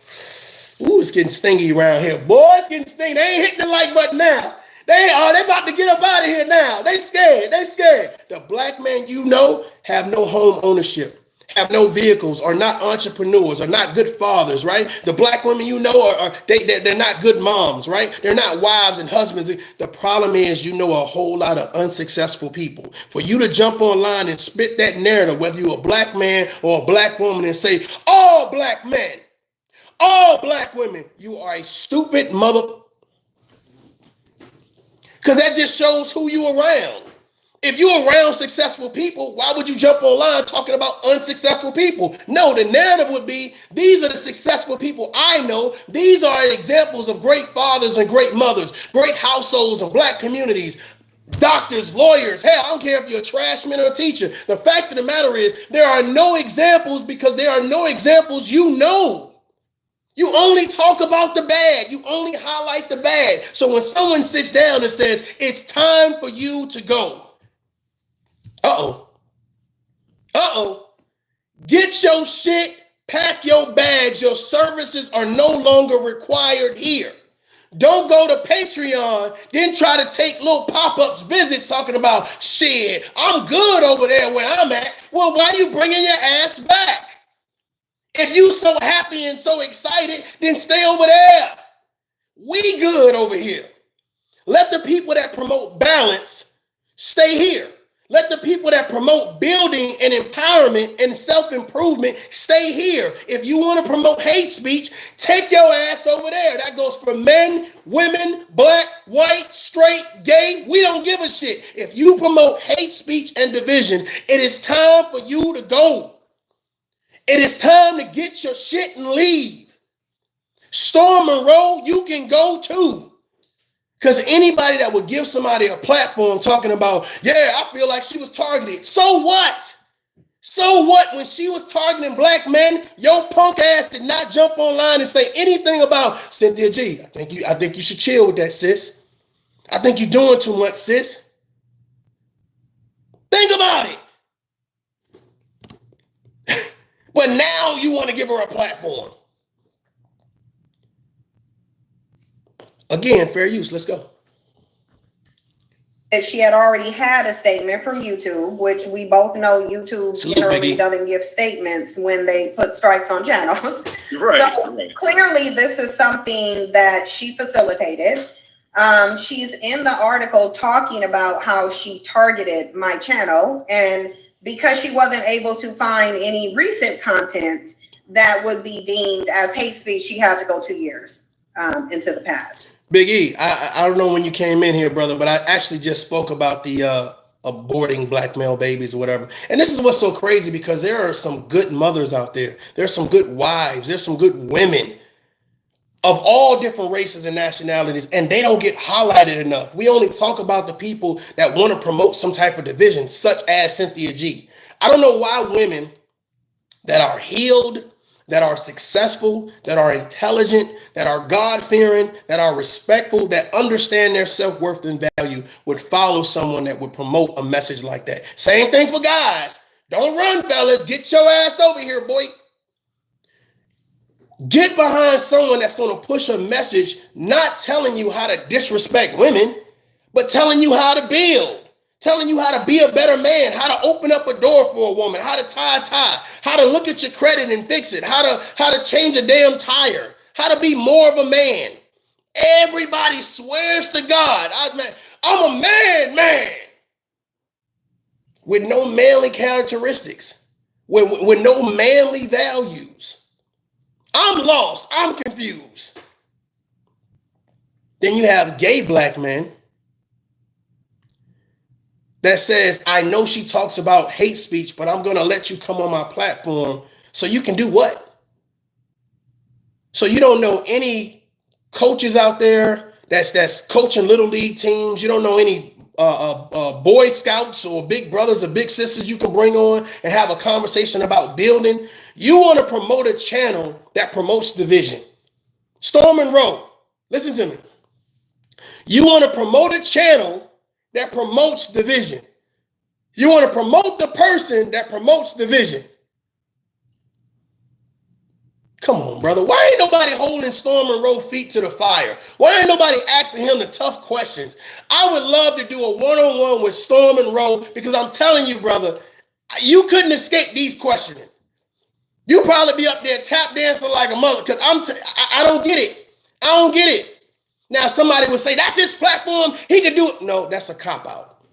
it's getting stingy around here. Boy, it's getting stingy. They ain't hitting the like button now. They about to get up out of here now. They scared. The black men have no home ownership, have no vehicles, are not entrepreneurs, are not good fathers, right? The black women you know they're not good moms, right? They're not wives and husbands. The problem is you know a whole lot of unsuccessful people. For you to jump online and spit that narrative, whether you're a black man or a black woman, and say all black men, all black women, you are a stupid mother. Because that just shows who you around. If you're around successful people, why would you jump online talking about unsuccessful people? No, the narrative would be, these are the successful people I know. These are examples of great fathers and great mothers, great households and black communities, doctors, lawyers. Hell, I don't care if you're a trash man or a teacher. The fact of the matter is, there are no examples because there are no examples you know. You only talk about the bad. You only highlight the bad. So when someone sits down and says, it's time for you to go. Get your shit, pack your bags. Your services are no longer required here. Don't go to Patreon, then try to take little pop-ups visits talking about, shit, I'm good over there where I'm at. Well, why you bringing your ass back? If you so happy and so excited, then stay over there. We good over here. Let the people that promote balance stay here. Let the people that promote building and empowerment and self-improvement stay here. If you want to promote hate speech, take your ass over there. That goes for men, women, black, white, straight, gay. We don't give a shit. If you promote hate speech and division, it is time for you to go. It is time to get your shit and leave. Storm Monroe, you can go too. Because anybody that would give somebody a platform talking about, yeah, I feel like she was targeted. So what? So what? When she was targeting black men, your punk ass did not jump online and say anything about Cynthia G. I think you should chill with that, sis. I think you're doing too much, sis. Think about it. But now you want to give her a platform. Again, fair use. Let's go. She had already had a statement from YouTube, which we both know YouTube generally doesn't give statements when they put strikes on channels. Right. So clearly this is something that she facilitated. She's in the article talking about how she targeted my channel, and because she wasn't able to find any recent content that would be deemed as hate speech, she had to go 2 years into the past. Big E, I don't know when you came in here, brother, but I actually just spoke about the aborting black male babies or whatever. And this is what's so crazy, because there are some good mothers out there. There's some good wives. There's some good women of all different races and nationalities, and they don't get highlighted enough. We only talk about the people that want to promote some type of division, such as Cynthia G. I don't know why women that are healed, that are successful, that are intelligent, that are God-fearing, that are respectful, that understand their self-worth and value would follow someone that would promote a message like that. Same thing for guys. Don't run, fellas. Get your ass over here, boy. Get behind someone that's going to push a message, not telling you how to disrespect women, but telling you how to build. Telling you how to be a better man, how to open up a door for a woman, how to tie a tie, how to look at your credit and fix it, how to change a damn tire, how to be more of a man. Everybody swears to God, I'm a man, with no manly characteristics, with no manly values. I'm lost, I'm confused. Then you have gay black men that says, I know she talks about hate speech, but I'm going to let you come on my platform so you can do what? So you don't know any coaches out there that's coaching little league teams. You don't know any Boy Scouts or big brothers or big sisters you can bring on and have a conversation about building. You want to promote a channel that promotes division. Storm Monroe, listen to me. You want to promote a channel that promotes division. You want to promote the person that promotes division. Come on, brother. Why ain't nobody holding Storm Monroe feet to the fire? Why ain't nobody asking him the tough questions? I would love to do a one-on-one with Storm Monroe, because I'm telling you, brother, you couldn't escape these questioning. You probably be up there tap dancing like a mother, because I don't get it. I don't get it. Now, somebody would say, that's his platform, he could do it. No, that's a cop-out.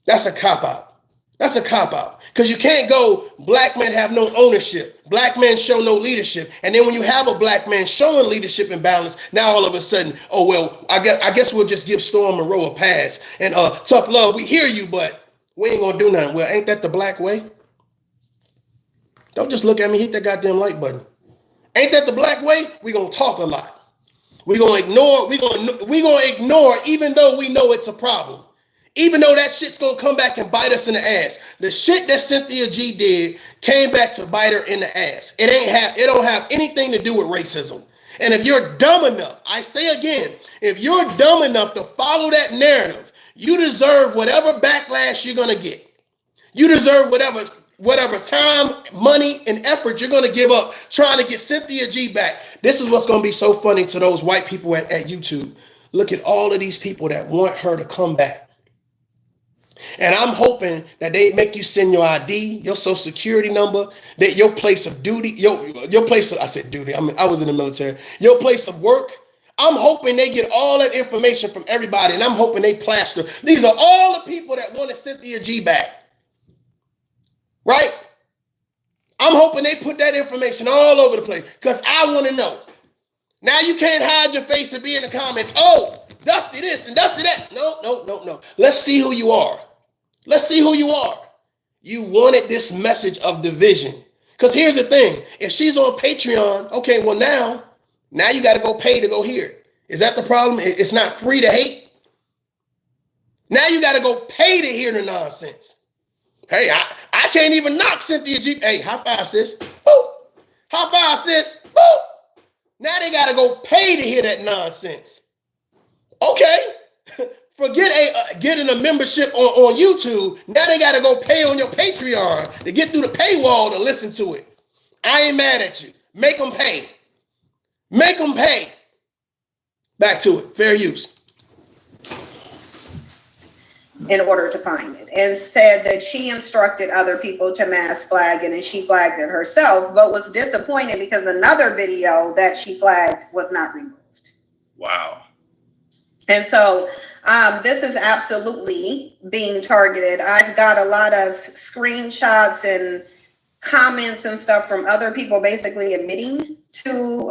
That's a cop-out. That's a cop-out. Because you can't go, black men have no ownership. Black men show no leadership. And then when you have a black man showing leadership and balance, now all of a sudden, oh, well, I guess we'll just give Storm Monroe a pass. And tough love, we hear you, but we ain't going to do nothing. Well, ain't that the black way? Don't just look at me, hit that goddamn like button. Ain't that the black way? We're going to talk a lot. We're going to ignore, we're going to ignore even though we know it's a problem. Even though that shit's going to come back and bite us in the ass. The shit that Cynthia G did came back to bite her in the ass. It don't have anything to do with racism. And if you're dumb enough, I say again, if you're dumb enough to follow that narrative, you deserve whatever backlash you're going to get. You deserve whatever time, money, and effort you're going to give up trying to get Cynthia G back. This is what's going to be so funny to those white people at YouTube. Look at all of these people that want her to come back. And I'm hoping that they make you send your ID, your social security number, that your place of duty, your place of, I said duty, I was in the military, your place of work. I'm hoping they get all that information from everybody, and I'm hoping they plaster. These are all the people that wanted Cynthia G back. Right? I'm hoping they put that information all over the place, because I want to know. Now you can't hide your face and be in the comments, oh, Dusty this and Dusty that. No. Let's see who you are. Let's see who you are. You wanted this message of division. Because here's the thing. If she's on Patreon, okay, well now you got to go pay to go hear it. Is that the problem? It's not free to hate. Now you got to go pay to hear the nonsense. Hey, I can't even knock Cynthia G. Hey, high five, sis. Boop. High five, sis. Boop. Now they got to go pay to hear that nonsense. Okay. Forget getting a membership on YouTube. Now they got to go pay on your Patreon to get through the paywall to listen to it. I ain't mad at you. Make them pay. Make them pay. Back to it. Fair use. In order to find it, and said that she instructed other people to mass flag it and she flagged it herself, but was disappointed because another video that she flagged was not removed. Wow. And so this is absolutely being targeted. I've got a lot of screenshots and comments and stuff from other people basically admitting to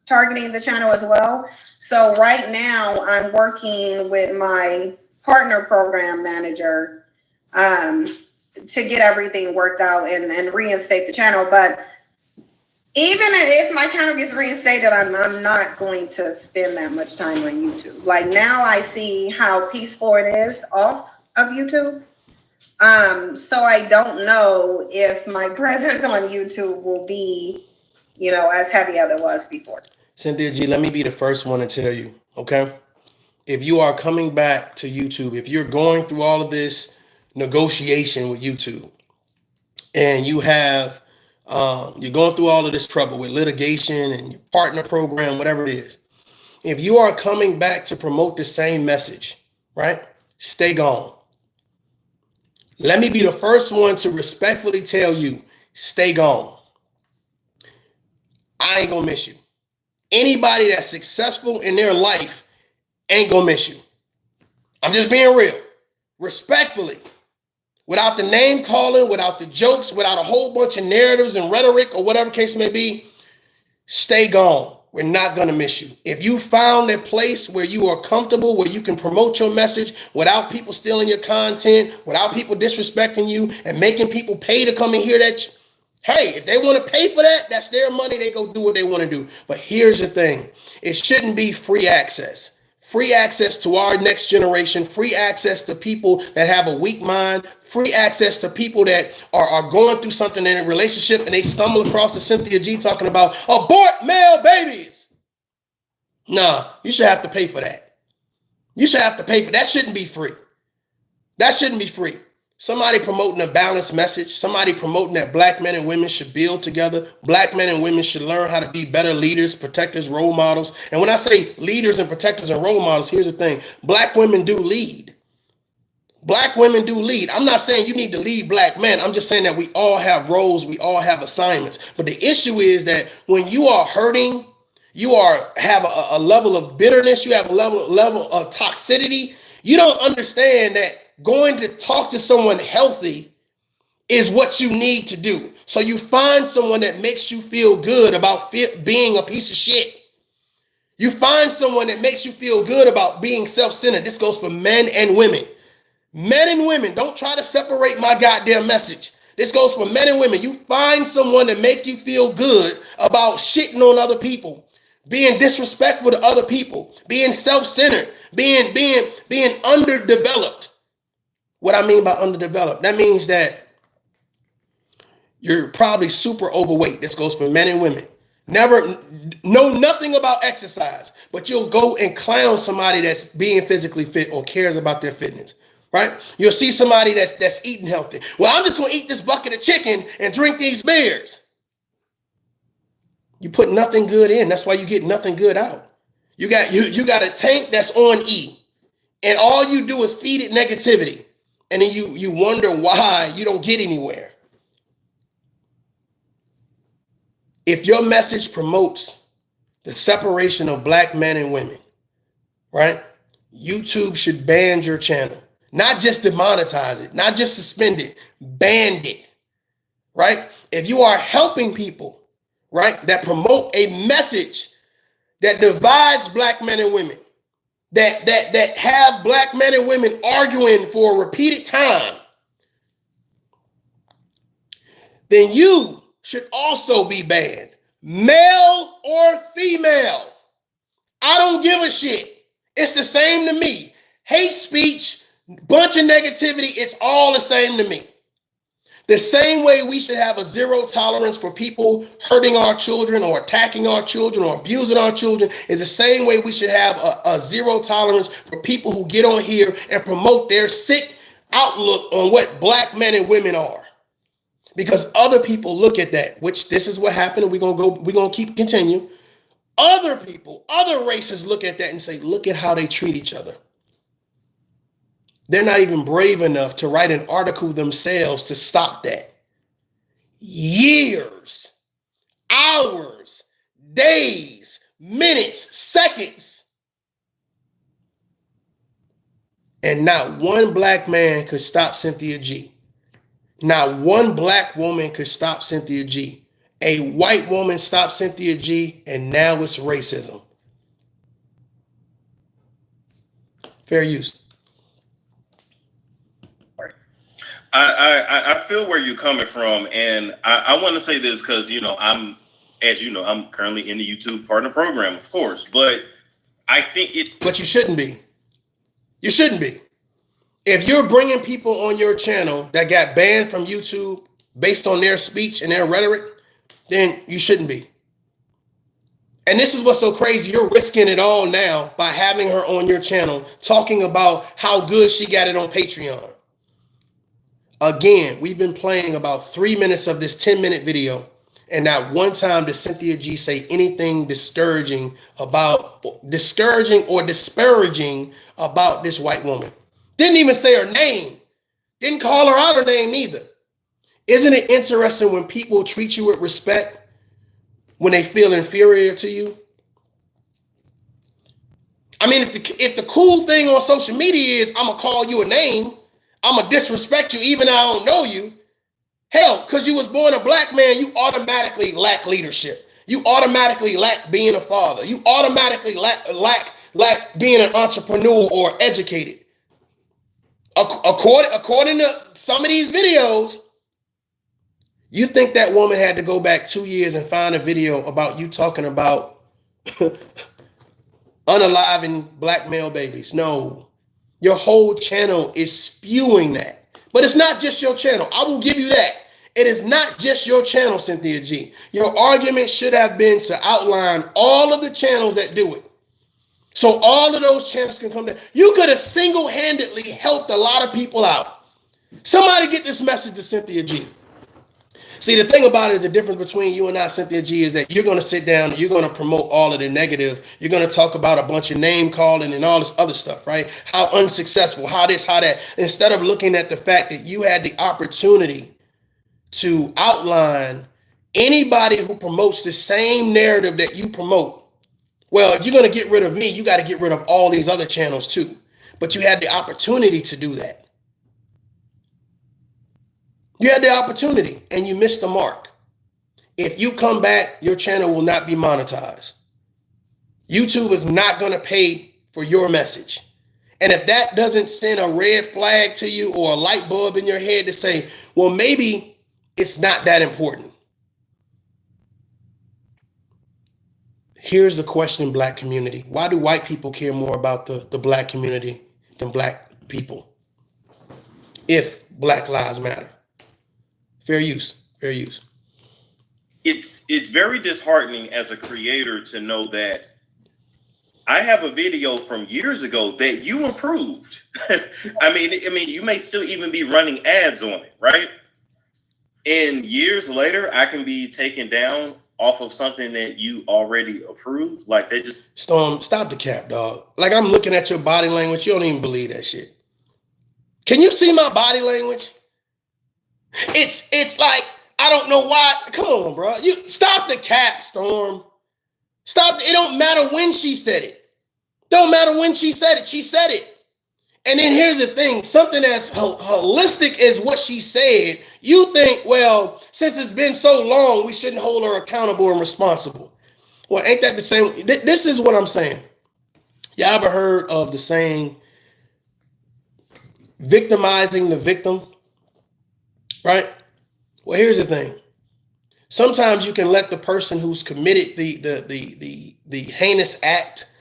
targeting the channel as well. So right now I'm working with my partner program manager to get everything worked out and reinstate the channel. But even if my channel gets reinstated, I'm not going to spend that much time on YouTube. Like now I see how peaceful it is off of YouTube. So I don't know if my presence on YouTube will be, as heavy as it was before. Cynthia G, let me be the first one to tell you, okay? If you are coming back to YouTube, if you're going through all of this negotiation with YouTube and you have, you're going through all of this trouble with litigation and your partner program, whatever it is, if you are coming back to promote the same message, right? Stay gone. Let me be the first one to respectfully tell you, stay gone. I ain't gonna miss you. Anybody that's successful in their life ain't gonna miss you. I'm just being real. Respectfully. Without the name calling, without the jokes, without a whole bunch of narratives and rhetoric or whatever case may be, stay gone. We're not gonna miss you. If you found a place where you are comfortable, where you can promote your message without people stealing your content, without people disrespecting you and making people pay to come and hear that, hey, if they want to pay for that, that's their money. They go do what they want to do. But here's the thing. It shouldn't be free access. Free access to our next generation, free access to people that have a weak mind, free access to people that are going through something in a relationship and they stumble across the Cynthia G talking about abort male babies. Nah, you should have to pay for that. You should have to pay for that. Shouldn't be free. That shouldn't be free. Somebody promoting a balanced message, somebody promoting that black men and women should build together. Black men and women should learn how to be better leaders, protectors, role models. And when I say leaders and protectors and role models, here's the thing. Black women do lead. Black women do lead. I'm not saying you need to lead black men. I'm just saying that we all have roles. We all have assignments. But the issue is that when you are hurting, have a level of bitterness, you have a level of toxicity. You don't understand that going to talk to someone healthy is what you need to do. So you find someone that makes you feel good about being a piece of shit. You find someone that makes you feel good about being self-centered. This goes for men and women. Men and women, don't try to separate my goddamn message. This goes for men and women. You find someone that make you feel good about shitting on other people, being disrespectful to other people, being self-centered, being underdeveloped. What I mean by underdeveloped, that means that you're probably super overweight. This goes for men and women. Never know nothing about exercise, but you'll go and clown somebody that's being physically fit or cares about their fitness. Right? You'll see somebody that's eating healthy. Well, I'm just going to eat this bucket of chicken and drink these beers. You put nothing good in. That's why you get nothing good out. You got a tank that's on E, and all you do is feed it negativity. And then you wonder why you don't get anywhere. If your message promotes the separation of black men and women, right? YouTube should ban your channel. Not just demonetize it, not just suspend it, ban it, right? If you are helping people, right, that promote a message that divides black men and women, that have black men and women arguing for a repeated time, then you should also be banned, male or female. I don't give a shit. It's the same to me. Hate speech, bunch of negativity, it's all the same to me. The same way we should have a zero tolerance for people hurting our children or attacking our children or abusing our children is the same way we should have a zero tolerance for people who get on here and promote their sick outlook on what black men and women are. Because other people look at that, which this is what happened, and we're gonna continue. Other people, other races look at that and say, look at how they treat each other. They're not even brave enough to write an article themselves to stop that. Years, hours, days, minutes, seconds. And not one black man could stop Cynthia G. Not one black woman could stop Cynthia G. A white woman stopped Cynthia G, and now it's racism. Fair use. I feel where you're coming from, and I want to say this because I'm currently in the YouTube partner program, of course, but I think But you shouldn't be. You shouldn't be. If you're bringing people on your channel that got banned from YouTube based on their speech and their rhetoric, then you shouldn't be. And this is what's so crazy. You're risking it all now by having her on your channel talking about how good she got it on Patreon. Again, we've been playing about 3 minutes of this 10-minute video, and not one time did Cynthia G say anything discouraging or disparaging about this white woman. Didn't even say her name. Didn't call her out her name either. Isn't it interesting when people treat you with respect when they feel inferior to you? I mean, if the cool thing on social media is I'm going to call you a name, I'm going to disrespect you even though I don't know you. Hell, because you was born a black man, you automatically lack leadership. You automatically lack being a father. You automatically lack being an entrepreneur or educated. According to some of these videos, you think that woman had to go back 2 years and find a video about you talking about unaliving black male babies. No. Your whole channel is spewing that. But it's not just your channel. I will give you that. It is not just your channel, Cynthia G. Your argument should have been to outline all of the channels that do it. So all of those channels can come down. You could have single-handedly helped a lot of people out. Somebody get this message to Cynthia G. See, the thing about it is the difference between you and I, Cynthia G, is that you're going to sit down and you're going to promote all of the negative. You're going to talk about a bunch of name calling and all this other stuff, right? How unsuccessful, how this, how that, instead of looking at the fact that you had the opportunity to outline anybody who promotes the same narrative that you promote. Well, if you're going to get rid of me, you got to get rid of all these other channels too. But you had the opportunity to do that. You had the opportunity and you missed the mark. If you come back, your channel will not be monetized. YouTube is not going to pay for your message. And if that doesn't send a red flag to you or a light bulb in your head to say, well, maybe it's not that important. Here's the question, Black community. Why do white people care more about the Black community than Black people? If Black lives matter. Fair use, fair use. It's very disheartening as a creator to know that I have a video from years ago that you improved. I mean, you may still even be running ads on it, right? And years later, I can be taken down off of something that you already approved. Like they just Storm, stop the cap, dog. Like I'm looking at your body language. You don't even believe that shit. Can you see my body language? It's like, I don't know why. Come on, bro. You stop the cap, Storm. Stop. It don't matter when she said it. Don't matter when she said it. She said it. And then here's the thing. Something as holistic as what she said, you think, well, since it's been so long, we shouldn't hold her accountable and responsible. Well, ain't that the same? This is what I'm saying. Y'all ever heard of the saying, victimizing the victim? Right? Well, here's the thing. Sometimes you can let the person who's committed the heinous act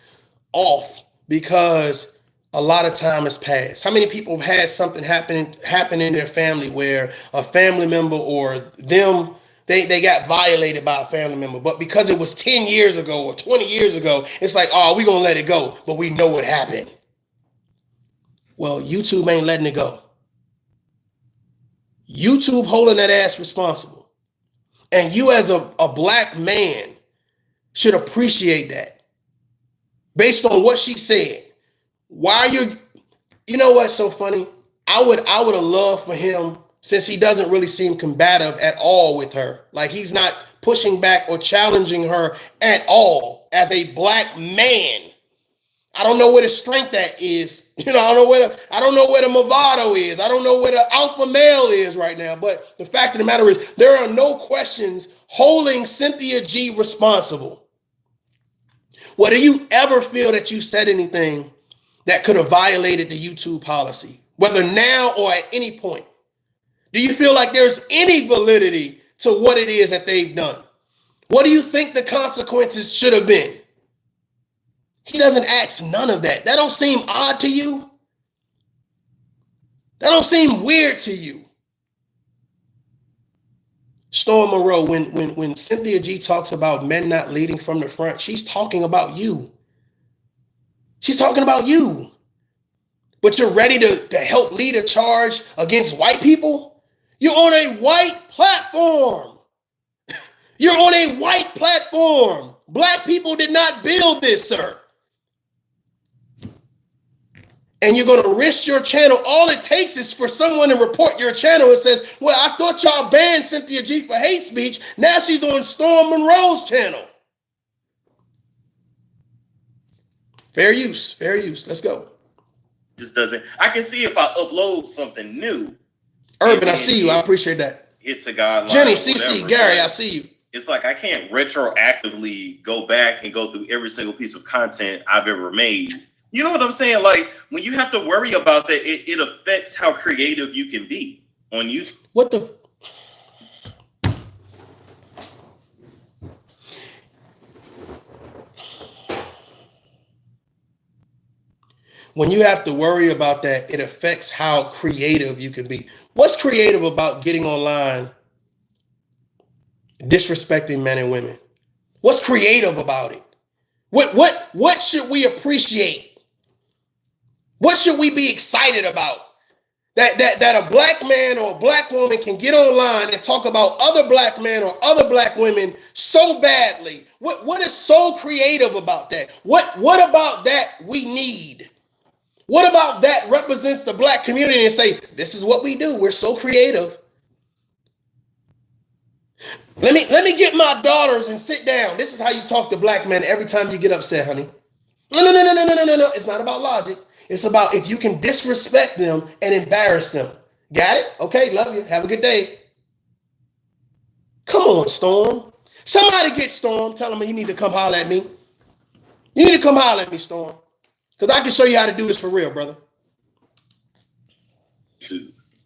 off because a lot of time has passed. How many people have had something happen in their family where a family member or them, they got violated by a family member, but because it was 10 years ago or 20 years ago, it's like, oh, we're going to let it go, but we know what happened. Well, YouTube ain't letting it go. YouTube holding that ass responsible. And you as a Black man should appreciate that. Based on what she said. Why you know what's so funny? I would have loved for him, since he doesn't really seem combative at all with her. Like he's not pushing back or challenging her at all as a Black man. I don't know where the strength that is. You know, I don't know where the Movado is. I don't know where the alpha male is right now. But the fact of the matter is, there are no questions holding Cynthia G responsible. Well, do you ever feel that you said anything that could have violated the YouTube policy, whether now or at any point? Do you feel like there's any validity to what it is that they've done? What do you think the consequences should have been? He doesn't ask none of that. That don't seem odd to you? That don't seem weird to you? Storm Monroe, when Cynthia G talks about men not leading from the front, she's talking about you. She's talking about you. But you're ready to help lead a charge against white people? You're on a white platform. You're on a white platform. Black people did not build this, sir. And you're going to risk your channel. All it takes is for someone to report your channel and says, well, I thought y'all banned Cynthia G for hate speech. Now she's on Storm Monroe's channel. Fair use. Fair use. Let's go. just doesn't. I can see if I upload something new. Urban, I see you. I appreciate that. It's a guideline. Jenny, CC, Gary, I see you. It's like I can't retroactively go back and go through every single piece of content I've ever made. You know what I'm saying? Like, when you have to worry about that, it affects how creative you can be on YouTube. What the? When you have to worry about that, it affects how creative you can be. What's creative about getting online, disrespecting men and women? What's creative about it? What should we appreciate? What should we be excited about that a black man or a black woman can get online and talk about other black men or other black women so badly? What is so creative about that? What about that we need? What about that represents the black community and say, this is what we do. We're so creative. Let me get my daughters and sit down. This is how you talk to black men every time you get upset, honey. No. It's not about logic. It's about if you can disrespect them and embarrass them. Got it? Okay, love you. Have a good day. Come on, Storm. Somebody get Storm. Tell him you need to come holler at me. You need to come holler at me, Storm. Because I can show you how to do this for real, brother.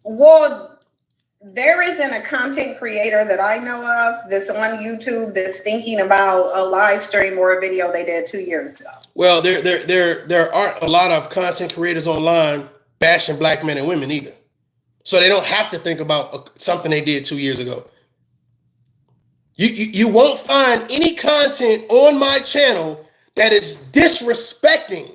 Well, there isn't a content creator that I know of that's on YouTube that's thinking about a live stream or a video they did 2 years ago. Well, there aren't a lot of content creators online bashing black men and women either. So they don't have to think about something they did 2 years ago. You won't find any content on my channel that is disrespecting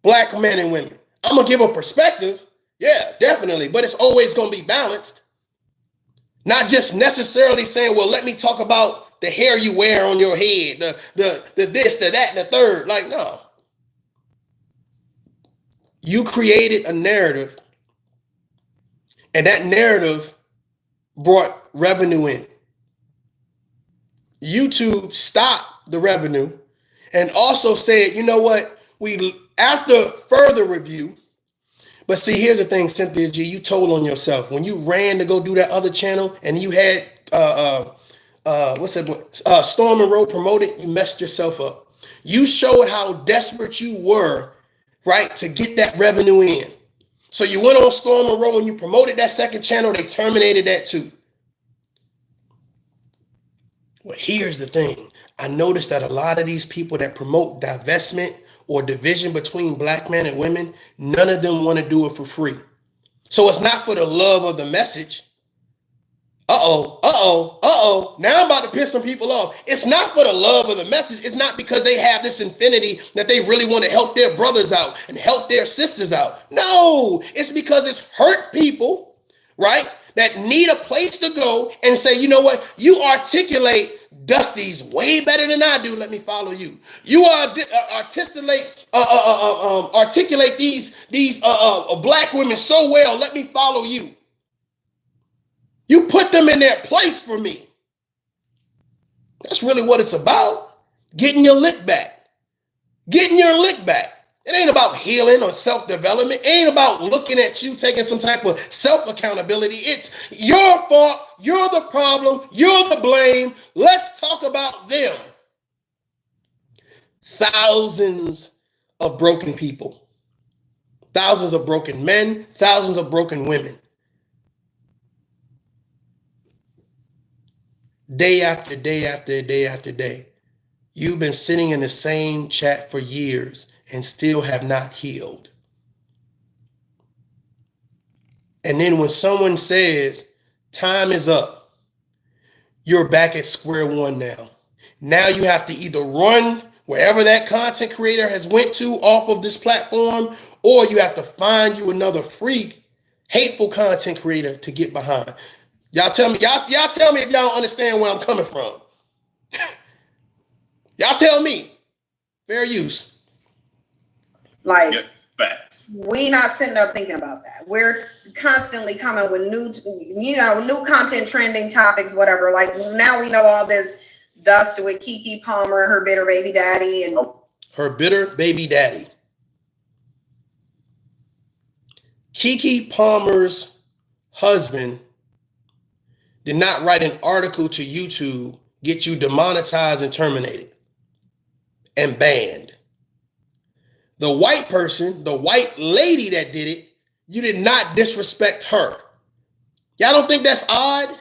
black men and women. I'm going to give a perspective. Yeah, definitely. But it's always going to be balanced. Not just necessarily saying, well, let me talk about the hair you wear on your head, the this, the that, and the third. Like, no. You created a narrative, and that narrative brought revenue in. YouTube stopped the revenue and also said, you know what? After further review, but see, here's the thing, Cynthia G, you told on yourself. When you ran to go do that other channel and you had, Storm Monroe promoted, you messed yourself up. You showed how desperate you were, right, to get that revenue in. So you went on Storm Monroe and you promoted that second channel, they terminated that too. Well, here's the thing. I noticed that a lot of these people that promote divestment or division between black men and women, none of them want to do it for free. So it's not for the love of the message. Now I'm about to piss some people off. It's not for the love of the message. It's not because they have this infinity that they really want to help their brothers out and help their sisters out. No, it's because it's hurt people, right, that need a place to go and say, you know what, you articulate Dusty's way better than I do. Let me follow you. You articulate these black women so well. Let me follow you. You put them in their place for me. That's really what it's about. Getting your lick back. Getting your lick back. It ain't about healing or self-development. It ain't about looking at you, taking some type of self-accountability. It's your fault. You're the problem. You're the blame. Let's talk about them. Thousands of broken people. Thousands of broken men. Thousands of broken women. Day after day after day after day. You've been sitting in the same chat for years and still have not healed. And then when someone says, time is up, you're back at square one now. Now you have to either run wherever that content creator has went to off of this platform, or you have to find you another free, hateful content creator to get behind. Y'all tell me if y'all don't understand where I'm coming from. Y'all tell me. Fair use. Like, Yep, facts. we not sitting up thinking about that. We're constantly coming with new content, trending topics, whatever. Like, now we know all this dust with Keke Palmer, her bitter baby daddy, and Her bitter baby daddy. Keke Palmer's husband did not write an article to YouTube, get you demonetized and terminated and banned. The white person, the white lady that did it, you did not disrespect her. Y'all don't think that's odd?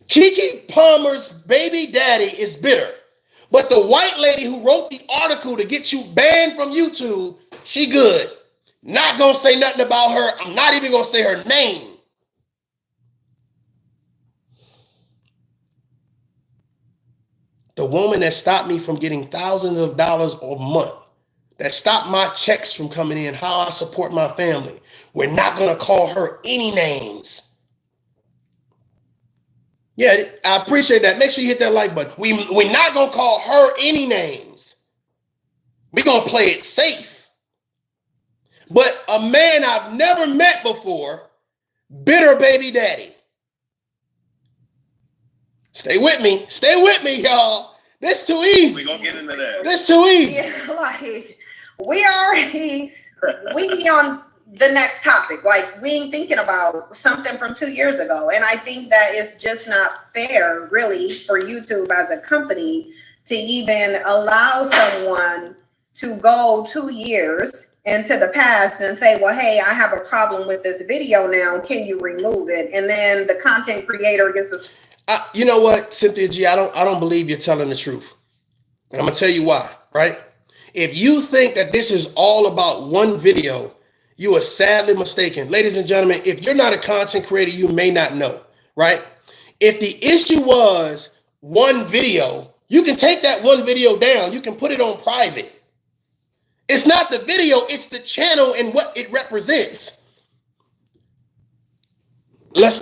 Keke Palmer's baby daddy is bitter. But the white lady who wrote the article to get you banned from YouTube, she good. Not gonna say nothing about her. I'm not even gonna say her name. The woman that stopped me from getting thousands of dollars a month that stop my checks from coming in, how I support my family. We're not going to call her any names. Yeah, I appreciate that. Make sure you hit that like button. We're not going to call her any names. We're going to play it safe. But a man I've never met before, bitter baby daddy. Stay with me, y'all. This too easy. We're going to get into that. This too easy. Yeah, like, we be on the next topic. Like, we ain't thinking about something from 2 years ago. And I think that it's just not fair, really, for YouTube as a company to even allow someone to go 2 years into the past and say, well, hey, I have a problem with this video now. Can you remove it? And then the content creator gets a... You know what, Cynthia G, I don't believe you're telling the truth. And I'm going to tell you why, right? If you think that this is all about one video, you are sadly mistaken. Ladies and gentlemen, if you're not a content creator, you may not know, right? If the issue was one video, you can take that one video down. You can put it on private. It's not the video, it's the channel and what it represents. Let's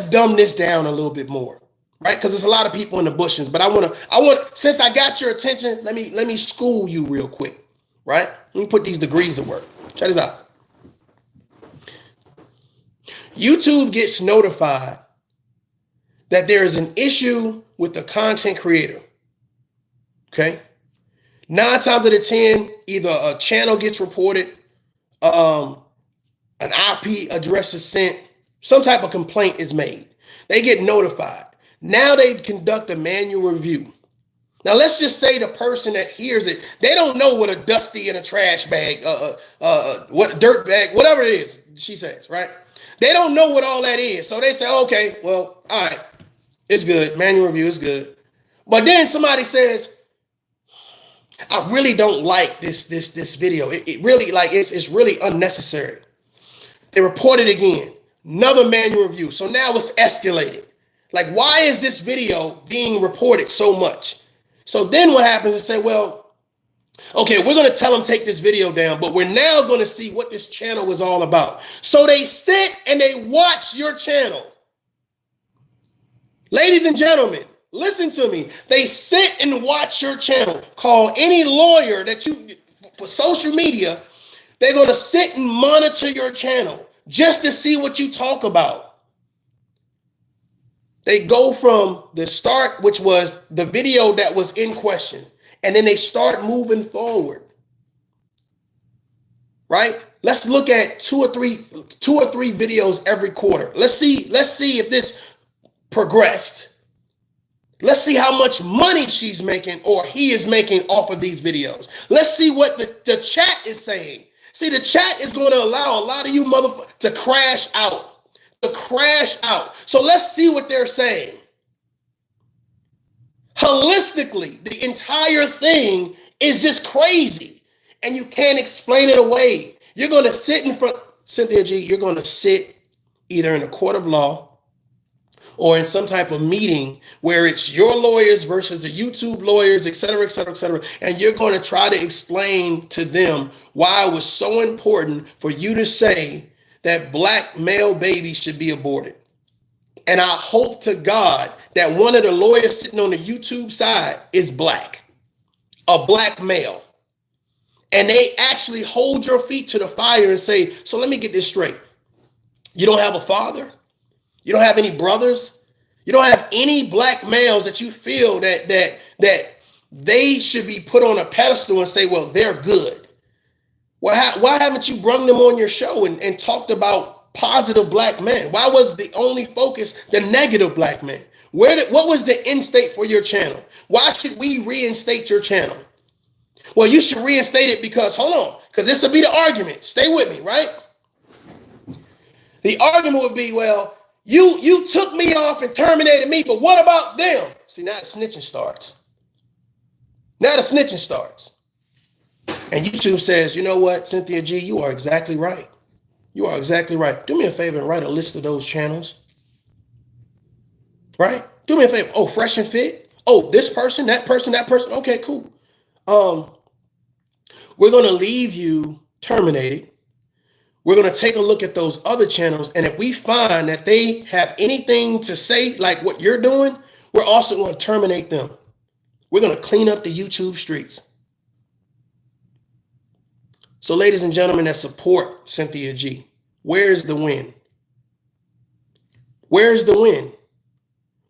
dumb this down a little bit more, right? Because there's a lot of people in the bushes, but I want, since I got your attention, let me school you real quick, right? Let me put these degrees to work. Check this out. YouTube gets notified that there is an issue with the content creator, okay? 9 times out of 10, either a channel gets reported, an IP address is sent, some type of complaint is made. They get notified. Now they conduct a manual review. Now let's just say the person that hears it, they don't know what a dusty and a trash bag, what dirt bag, whatever it is, she says, right? They don't know what all that is. So they say, okay, well, all right, it's good. Manual review is good. But then somebody says, I really don't like this video. It really, like, it's really unnecessary. They report it again. Another manual review. So now it's escalated. Like, why is this video being reported so much? So then what happens is say, well, okay, we're going to tell them take this video down, but we're now going to see what this channel is all about. So they sit and they watch your channel. Ladies and gentlemen, listen to me. They sit and watch your channel. Call any lawyer that you, for social media, they're going to sit and monitor your channel just to see what you talk about. They go from the start, which was the video that was in question, and then they start moving forward. Right? Let's look at two or three videos every quarter. Let's see if this progressed. Let's see how much money she's making or he is making off of these videos. Let's see what the chat is saying. See, the chat is going to allow a lot of you motherfuckers to crash out. So let's see what they're saying. Holistically, the entire thing is just crazy. And you can't explain it away. You're going to sit in front, Cynthia G, you're going to sit either in a court of law or in some type of meeting where it's your lawyers versus the YouTube lawyers, et cetera, et cetera, et cetera. And you're going to try to explain to them why it was so important for you to say that black male babies should be aborted. And I hope to God that one of the lawyers sitting on the YouTube side is black, a black male. And they actually hold your feet to the fire and say, so let me get this straight. You don't have a father? You don't have any brothers? You don't have any black males that you feel that they should be put on a pedestal and say, well, they're good. Why haven't you brought them on your show and talked about positive black men? Why was the only focus the negative black men? What was the end state for your channel? Why should we reinstate your channel? Well, you should reinstate it because, hold on, because this will be the argument. Stay with me, right? The argument would be, well, you took me off and terminated me, but what about them? See, now the snitching starts. And YouTube says, you know what, Cynthia G, you are exactly right. You are exactly right. Do me a favor and write a list of those channels. Right? Do me a favor. Oh, Fresh and Fit. Oh, this person, that person, that person. Okay, cool. We're going to leave you terminated. We're going to take a look at those other channels. And if we find that they have anything to say like what you're doing, we're also going to terminate them. We're going to clean up the YouTube streets. So ladies and gentlemen that support Cynthia G, where's the win? Where's the win?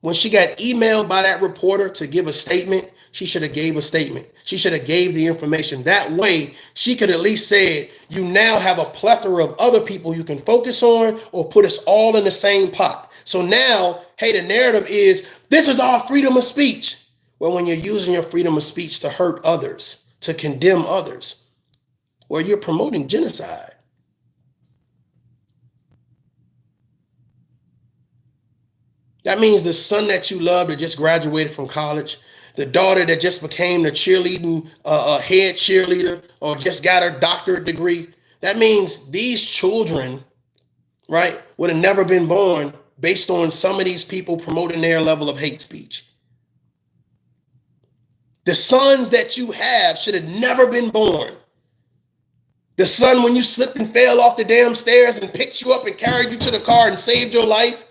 When she got emailed by that reporter to give a statement, she should have gave a statement. She should have gave the information. That way, she could at least say, you now have a plethora of other people you can focus on or put us all in the same pot. So now, hey, the narrative is, this is our freedom of speech. Well, when you're using your freedom of speech to hurt others, to condemn others, well, you're promoting genocide. That means the son that you love that just graduated from college, the daughter that just became the cheerleading head cheerleader or just got her doctorate degree. That means these children, right, would have never been born based on some of these people promoting their level of hate speech. The sons that you have should have never been born. The son when you slipped and fell off the damn stairs and picked you up and carried you to the car and saved your life.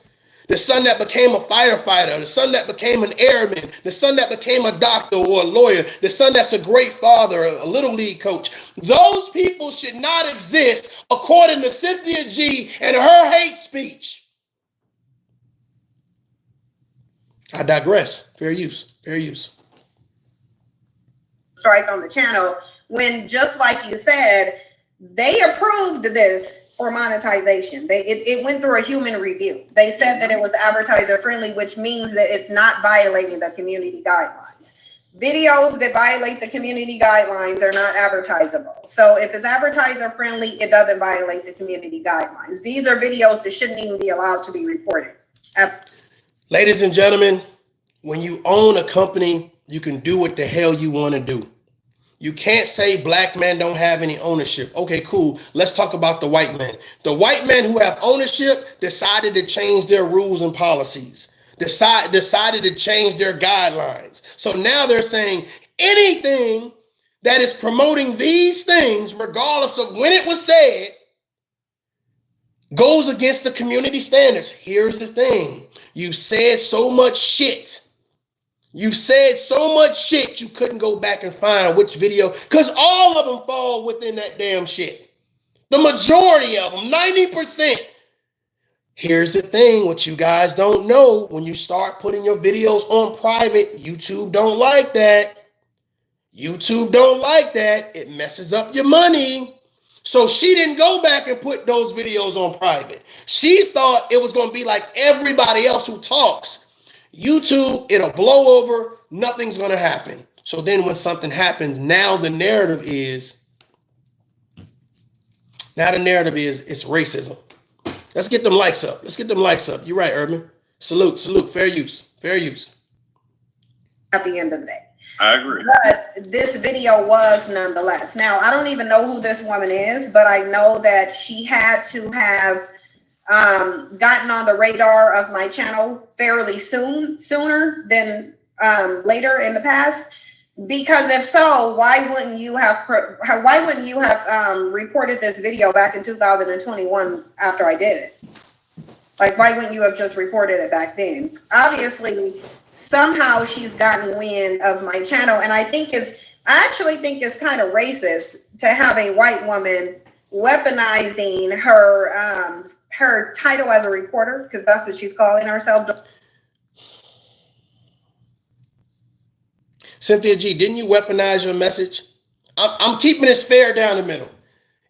The son that became a fighter, the son that became an airman, the son that became a doctor or a lawyer, the son that's a great father, a little league coach. Those people should not exist according to Cynthia G and her hate speech. I digress. Fair use. Fair use. Strike on the channel when, just like you said, they approved this for monetization. It went through a human review. They said that it was advertiser friendly, which means that it's not violating the community guidelines. Videos that violate the community guidelines are not advertisable. So if it's advertiser friendly, it doesn't violate the community guidelines. These are videos that shouldn't even be allowed to be reported. Ladies and gentlemen, when you own a company, you can do what the hell you want to do. You can't say black men don't have any ownership. Okay, cool. Let's talk about the white men. The white men who have ownership decided to change their rules and policies, decided to change their guidelines. So now they're saying anything that is promoting these things, regardless of when it was said, goes against the community standards. Here's the thing. You've said so much shit. You said so much shit you couldn't go back and find which video, because all of them fall within that damn shit. The majority of them, 90%. Here's the thing, what you guys don't know, when you start putting your videos on private, YouTube don't like that. YouTube don't like that. It messes up your money. So she didn't go back and put those videos on private. She thought it was going to be like everybody else who talks. YouTube, it'll blow over, nothing's going to happen. So then when something happens, now the narrative is it's racism. Let's get them likes up. Let's get them likes up. You're right, Urban. Salute, salute. Fair use. Fair use. At the end of the day. I agree. But this video was nonetheless. Now, I don't even know who this woman is, but I know that she had to have gotten on the radar of my channel fairly sooner than later in the past. Because if so, why wouldn't you have reported this video back in 2021 after I did it? Like, why wouldn't you have just reported it back then? Obviously, somehow she's gotten wind of my channel, and I actually think it's kind of racist to have a white woman weaponizing her title as a reporter, because that's what she's calling herself. Cynthia G, didn't you weaponize your message? I'm keeping this fair down the middle.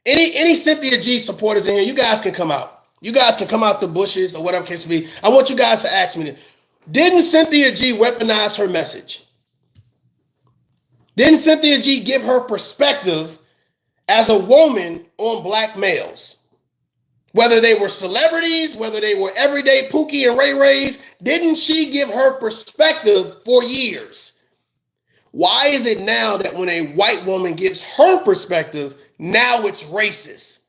Any Cynthia G supporters in here, you guys can come out. You guys can come out the bushes or whatever case may be. I want you guys to ask me, didn't Cynthia G weaponize her message? Didn't Cynthia G give her perspective as a woman on black males? Whether they were celebrities, whether they were everyday Pookie and Ray Rays, didn't she give her perspective for years? Why is it now that when a white woman gives her perspective, now it's racist?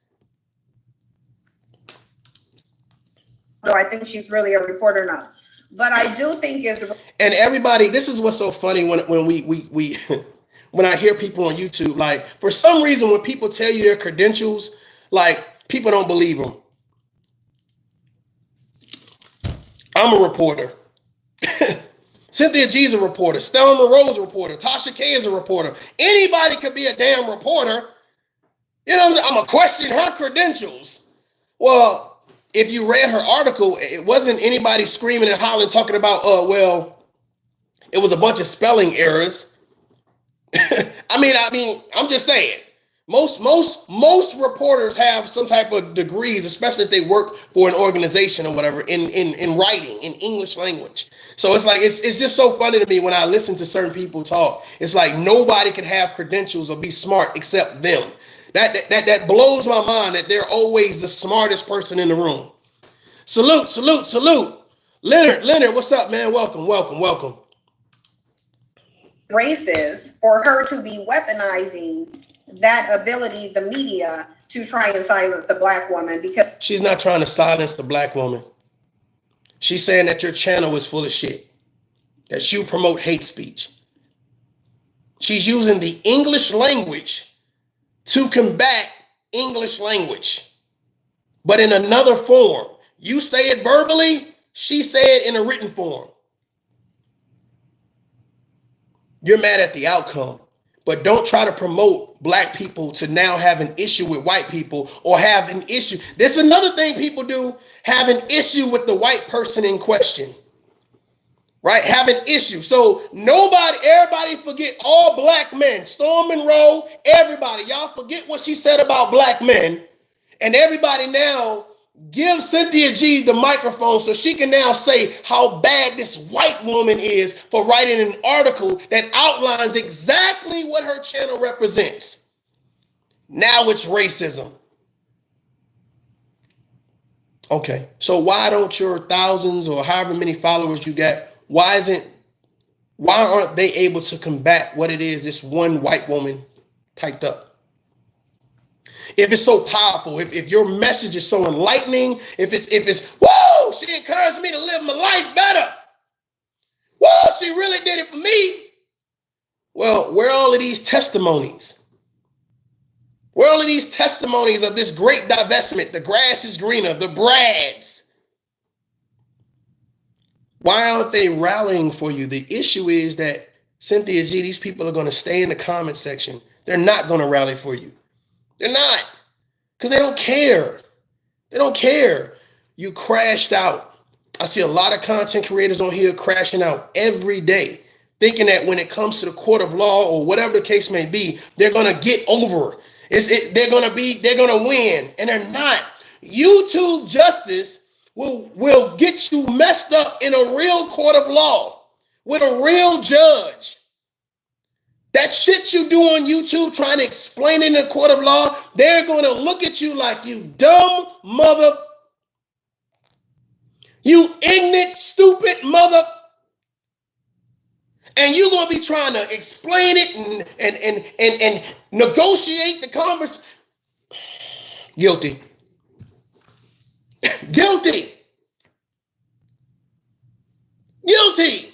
No, I think she's really a reporter now. But I do think it's... And everybody, this is what's so funny when we when I hear people on YouTube, like for some reason, when people tell you their credentials, like people don't believe them. I'm a reporter. Cynthia G is a reporter. Stella Monroe is a reporter. Tasha K is a reporter. Anybody could be a damn reporter. You know what I'm saying? I'm going to question her credentials. Well, if you read her article, it wasn't anybody screaming and hollering talking about, well, it was a bunch of spelling errors. I mean, I'm just saying. Most reporters have some type of degrees, especially if they work for an organization or whatever in writing, in English language. So it's like it's just so funny to me when I listen to certain people talk. It's like nobody can have credentials or be smart except them. That blows my mind that they're always the smartest person in the room. Salute. Leonard, what's up, man? Welcome. Racist for her to be weaponizing that ability, the media, to try and silence the black woman, because she's not trying to silence the black woman. She's saying that your channel is full of shit, that you promote hate speech. She's using the English language to combat English language, but in another form. You say it verbally, she say it in a written form. You're mad at the outcome, but don't try to promote black people to now have an issue with white people or have an issue. This is another thing people do, have an issue with the white person in question, right? Have an issue. So everybody forget all black men, Storm Monroe, everybody, y'all forget what she said about black men. And everybody now give Cynthia G the microphone so she can now say how bad this white woman is for writing an article that outlines exactly what her channel represents. Now it's racism. Okay, so why don't your thousands or however many followers you got, why aren't they able to combat what it is this one white woman typed up? If it's so powerful, if your message is so enlightening, if it's, whoa, she encouraged me to live my life better. Whoa, she really did it for me. Well, where are all of these testimonies? Where are all of these testimonies of this great divestment? The grass is greener, the brads. Why aren't they rallying for you? The issue is that Cynthia G, these people are going to stay in the comment section. They're not going to rally for you. They're not, because they don't care. They don't care. You crashed out. I see a lot of content creators on here crashing out every day, thinking that when it comes to the court of law or whatever the case may be, they're going to get over. They're going to win, and they're not. YouTube justice will get you messed up in a real court of law with a real judge. That shit you do on YouTube trying to explain it in a court of law, they're going to look at you like you dumb mother, you ignorant, stupid mother, and you're going to be trying to explain it and negotiate the conversation. Guilty. Guilty. Guilty.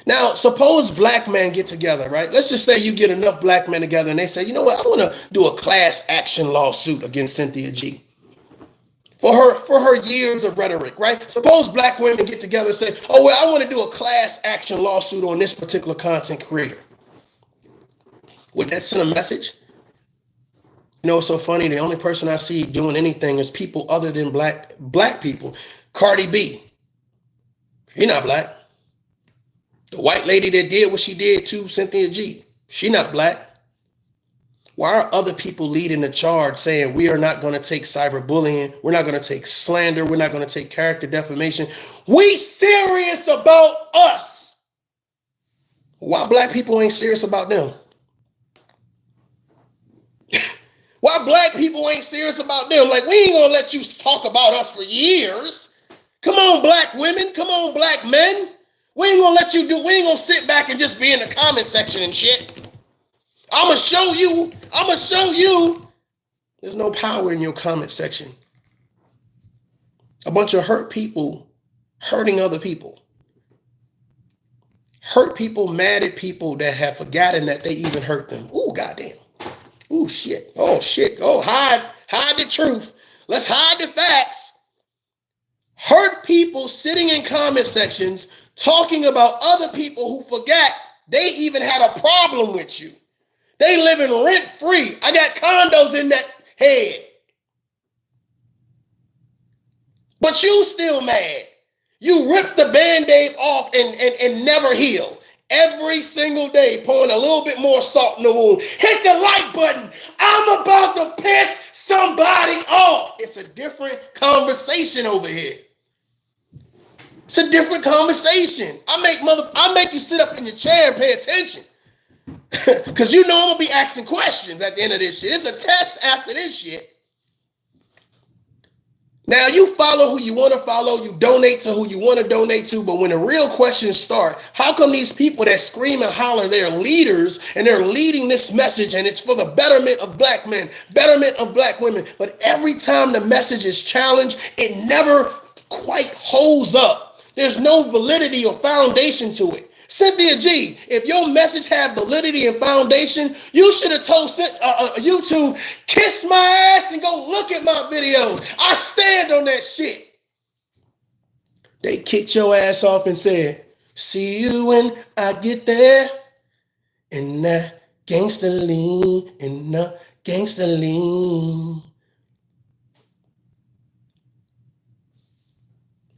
Now, suppose black men get together, right? Let's just say you get enough black men together and they say, you know what, I want to do a class action lawsuit against Cynthia G. For her years of rhetoric, right? Suppose black women get together and say, oh, well, I want to do a class action lawsuit on this particular content creator. Would that send a message? You know, it's so funny. The only person I see doing anything is people other than black people. Cardi B. You're not black. The white lady that did what she did to Cynthia G, she not black. Why are other people leading the charge saying we are not going to take cyberbullying, we're not going to take slander, we're not going to take character defamation? We serious about us. Why black people ain't serious about them? Why black people ain't serious about them? Like, we ain't going to let you talk about us for years. Come on, black women. Come on, black men. We ain't gonna let you do, we ain't gonna sit back and just be in the comment section and shit. I'ma show you. There's no power in your comment section. A bunch of hurt people hurting other people. hurt people, mad at people that have forgotten that they even hurt them. Ooh, goddamn. Ooh, shit. Oh, shit. Oh, hide the truth. Let's hide the facts. Hurt people sitting in comment sections talking about other people who forgot they even had a problem with you. They living rent free. I got condos in that head. But you still mad. You ripped the Band-Aid off and never heal. Every single day, pouring a little bit more salt in the wound. Hit the like button. I'm about to piss somebody off. It's a different conversation over here. It's a different conversation. I make you sit up in your chair and pay attention. Because you know I'm going to be asking questions at the end of this shit. It's a test after this shit. Now, you follow who you want to follow, you donate to who you want to donate to, but when the real questions start, how come these people that scream and holler, they're leaders and they're leading this message and it's for the betterment of black men, betterment of black women, but every time the message is challenged, it never quite holds up. There's no validity or foundation to it. Cynthia G, if your message had validity and foundation, you should have told YouTube, kiss my ass and go look at my videos. I stand on that shit. They kicked your ass off and said, see you when I get there. In that gangsta lean, in the gangsta lean.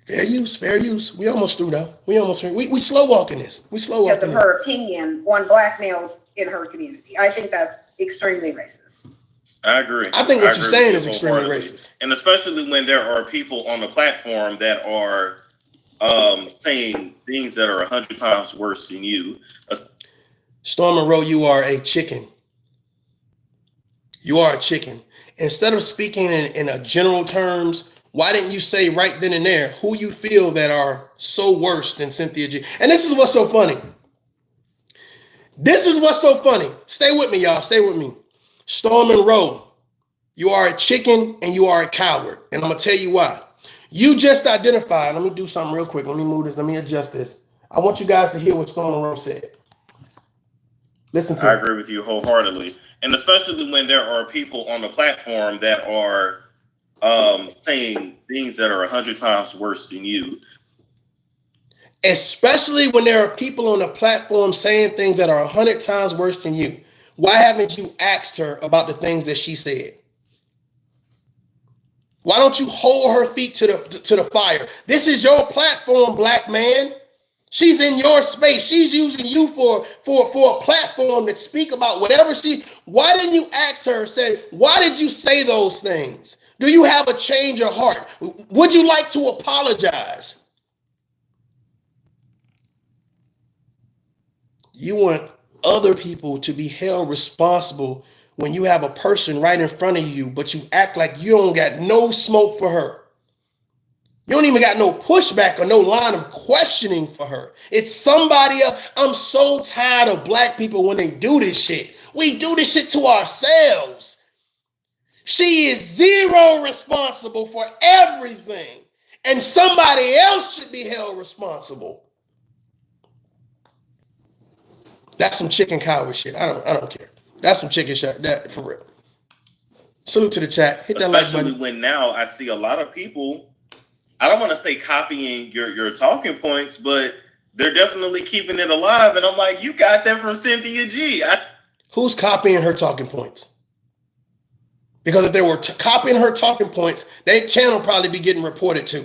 Fair use, fair use. We almost through though. We slow walking this. We slow walking Because of her opinion on black males in her community. I think that's extremely racist. I agree. I think what you're saying is extremely racist. And especially when there are people on the platform that are saying things that are 100 times worse than you. Storm Monroe, you are a chicken. You are a chicken. Instead of speaking in a general terms, why didn't you say right then and there who you feel that are so worse than Cynthia G? And this is what's so funny. This is what's so funny. Stay with me, y'all. Stay with me. Storm Monroe, you are a chicken and you are a coward. And I'm going to tell you why. You just identified. Let me do something real quick. Let me move this. Let me adjust this. I want you guys to hear what Storm Monroe said. Listen to I me. agree with you wholeheartedly. And especially when there are people on the platform that are saying things that are 100 times worse than you. Especially when there are people on the platform saying things that are 100 times worse than you. Why haven't you asked her about the things that she said? Why don't you hold her feet to the fire? This is your platform, black man. She's in your space. She's using you for a platform to speak about whatever she. Why didn't you ask her, say, why did you say those things? Do you have a change of heart? Would you like to apologize? You want other people to be held responsible when you have a person right in front of you, but you act like you don't got no smoke for her. You don't even got no pushback or no line of questioning for her. It's somebody else. I'm so tired of black people when they do this shit. We do this shit to ourselves. She is zero responsible for everything, and somebody else should be held responsible. That's some chicken coward shit. I don't care. That's some chicken shit. That for real. Salute to the chat. Hit that like button. Especially when now I see a lot of people, I don't want to say copying your talking points, but they're definitely keeping it alive. And I'm like, you got that from Cynthia G. Who's copying her talking points? Because if they were copying her talking points, their channel probably be getting reported to.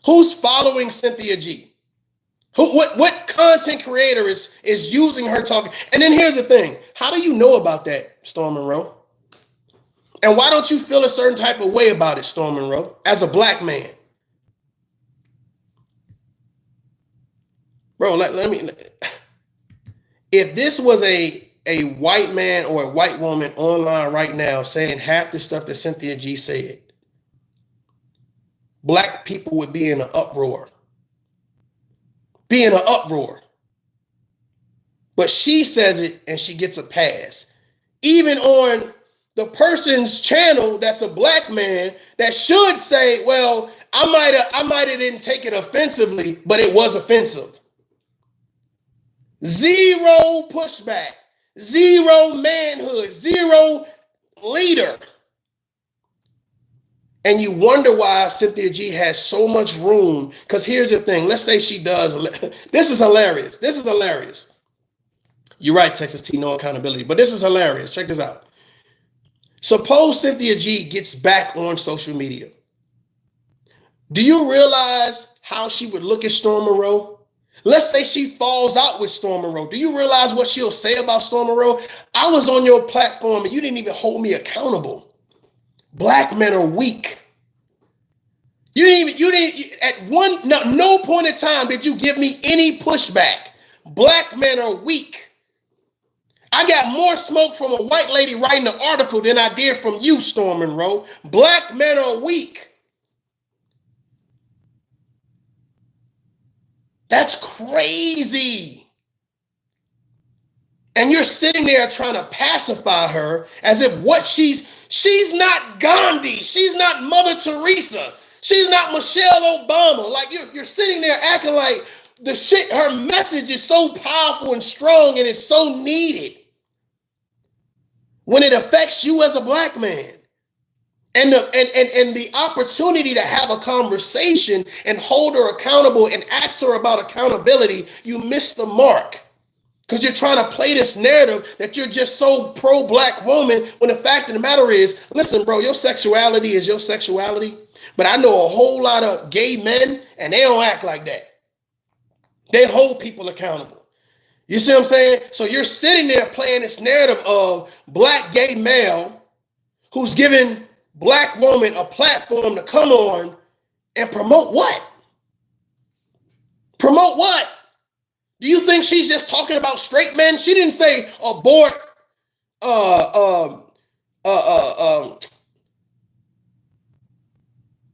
Who's following Cynthia G? What content creator is using her talking? And then here's the thing. How do you know about that, Storm Monroe? And why don't you feel a certain type of way about it, Storm Monroe, as a black man? Bro, let me. If this was a white man or a white woman online right now saying half the stuff that Cynthia G said, black people would be in an uproar. But she says it and she gets a pass. Even on the person's channel that's a black man that should say, well, I might have didn't take it offensively, but it was offensive. Zero pushback, zero manhood, zero leader. And you wonder why Cynthia G has so much room. Because here's the thing. Let's say she does. This is hilarious. This is hilarious. You're right, Texas T, no accountability. But this is hilarious. Check this out. Suppose Cynthia G gets back on social media. Do you realize how she would look at Storm Monroe? Let's say she falls out with Storm Monroe. Do you realize what she'll say about Storm Monroe? I was on your platform and you didn't even hold me accountable. Black men are weak. You didn't at no point in time did you give me any pushback. Black men are weak. I got more smoke from a white lady writing an article than I did from you, Storm Monroe. Black men are weak. That's crazy. And you're sitting there trying to pacify her as if she's not Gandhi. She's not Mother Teresa. She's not Michelle Obama. Like you're sitting there acting like her message is so powerful and strong and it's so needed when it affects you as a black man. And the opportunity to have a conversation and hold her accountable and ask her about accountability, you missed the mark. Because you're trying to play this narrative that you're just so pro-black woman, when the fact of the matter is, listen, bro, your sexuality is your sexuality. But I know a whole lot of gay men, and they don't act like that. They hold people accountable. You see what I'm saying? So you're sitting there playing this narrative of black gay male who's giving black woman a platform to come on and promote what? Promote what? Do you think she's just talking about straight men? She didn't say abort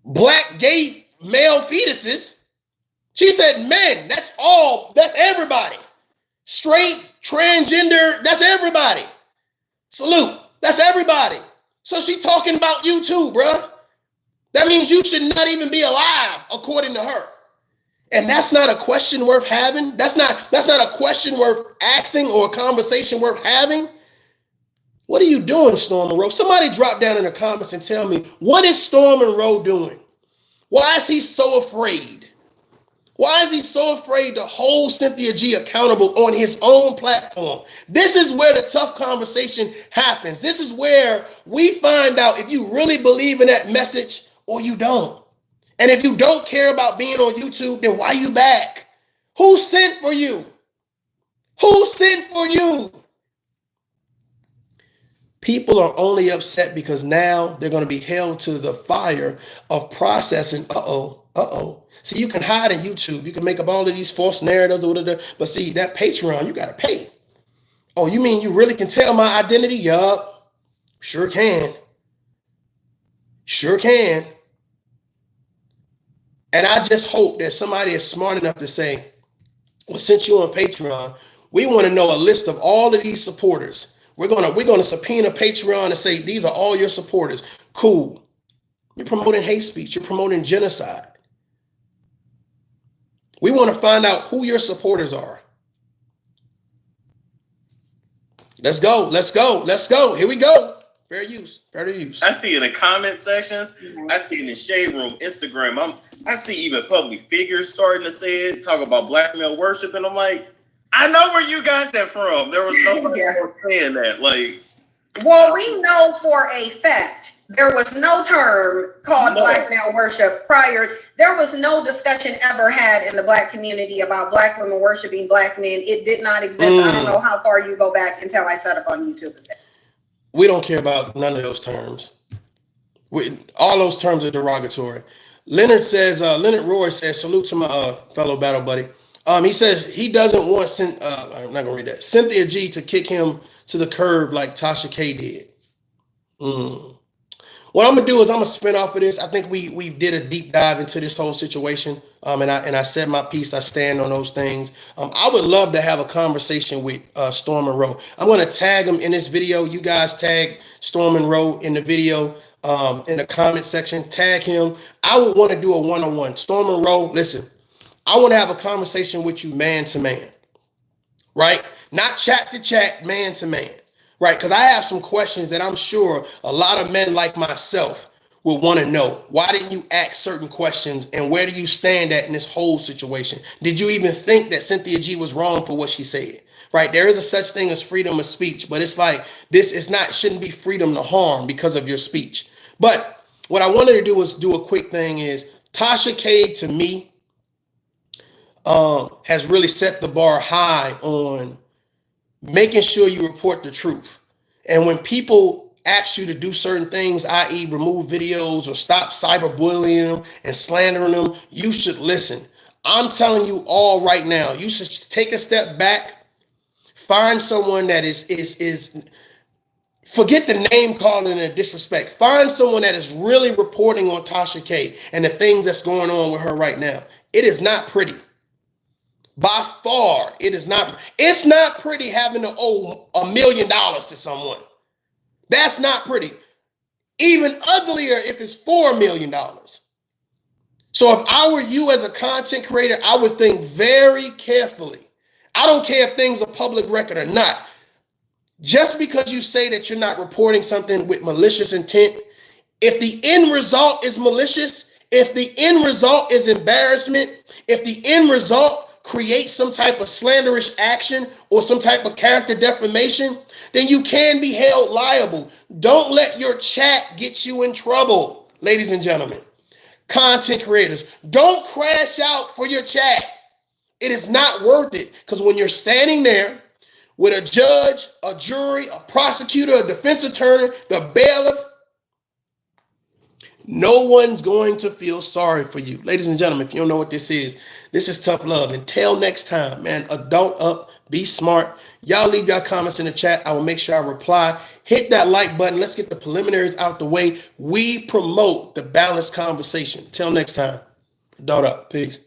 black gay male fetuses. She said men. That's all. That's everybody. Straight, transgender. That's everybody. Salute. That's everybody. So she talking about you too, bruh. That means you should not even be alive, according to her. And that's not a question worth having. That's not a question worth asking or a conversation worth having. What are you doing, Storm Monroe? Somebody drop down in the comments and tell me, what is Storm Monroe doing? Why is he so afraid? Why is he so afraid to hold Cynthia G accountable on his own platform? This is where the tough conversation happens. This is where we find out if you really believe in that message or you don't. And if you don't care about being on YouTube, then why you back? Who sent for you? Who sent for you? People are only upset because now they're going to be held to the fire of processing. See, you can hide in YouTube. You can make up all of these false narratives or whatever. But see, that Patreon, you got to pay. Oh, you mean you really can tell my identity? Yup. Sure can. Sure can. And I just hope that somebody is smart enough to say, well, since you're on Patreon, we want to know a list of all of these supporters. We're gonna subpoena Patreon and say, these are all your supporters. Cool. You're promoting hate speech. You're promoting genocide. We want to find out who your supporters are. Let's go. Let's go. Let's go. Here we go. Fair use. Fair use. I see in the comment sections. I see in the shade room, Instagram. I see even public figures starting to say it, talk about black male worship, and I'm like, I know where you got that from. There was nobody saying that. Like, well, we know for a fact there was no term called black male worship prior. There was no discussion ever had in the black community about black women worshiping black men. It did not exist. I don't know how far you go back until I set up on YouTube. We don't care about none of those terms. All those terms are derogatory. Leonard Roy says, salute to my fellow battle buddy. He says he doesn't want I'm not gonna read that. Cynthia G to kick him to the curb like Tasha K did. What I'm gonna do is I'm gonna spin off of this. I think we did a deep dive into this whole situation. And I said my piece. I stand on those things. I would love to have a conversation with Storm Monroe. I'm gonna tag him in this video. You guys tag Storm Monroe in the video, in the comment section. Tag him. I would want to do a one-on-one. Storm Monroe, listen. I want to have a conversation with you man to man. right? Not chat to chat, man to man, right? Because I have some questions that I'm sure a lot of men like myself will want to know. Why didn't you ask certain questions, and where do you stand at in this whole situation? Did you even think that Cynthia G was wrong for what she said? Right? There is a such thing as freedom of speech, but it's like this is not shouldn't be freedom to harm because of your speech. But what I wanted to do was do a quick thing is Tasha K to me has really set the bar high on making sure you report the truth. And when people ask you to do certain things, i.e. remove videos or stop cyberbullying them and slandering them, you should listen. I'm telling you all right now, you should take a step back, find someone that is forget the name calling and disrespect. Find someone that is really reporting on Tasha K and the things that's going on with her right now. It is not pretty. By far, it is not. It's not pretty having to owe $1 million to someone. That's not pretty. Even uglier if it's $4 million. So if I were you as a content creator, I would think very carefully. I don't care if things are public record or not. Just because you say that you're not reporting something with malicious intent, if the end result is malicious, if the end result is embarrassment, if the end result creates some type of slanderous action or some type of character defamation, then you can be held liable. Don't let your chat get you in trouble, ladies and gentlemen. Content creators, don't crash out for your chat. It is not worth it, because when you're standing there with a judge, a jury, a prosecutor, a defense attorney, the bailiff, no one's going to feel sorry for you. Ladies and gentlemen, if you don't know what this is Tough Love. Until next time, man, adult up, be smart. Y'all leave your comments in the chat. I will make sure I reply. Hit that like button. Let's get the preliminaries out the way. We promote the balanced conversation. Till next time, adult up. Peace.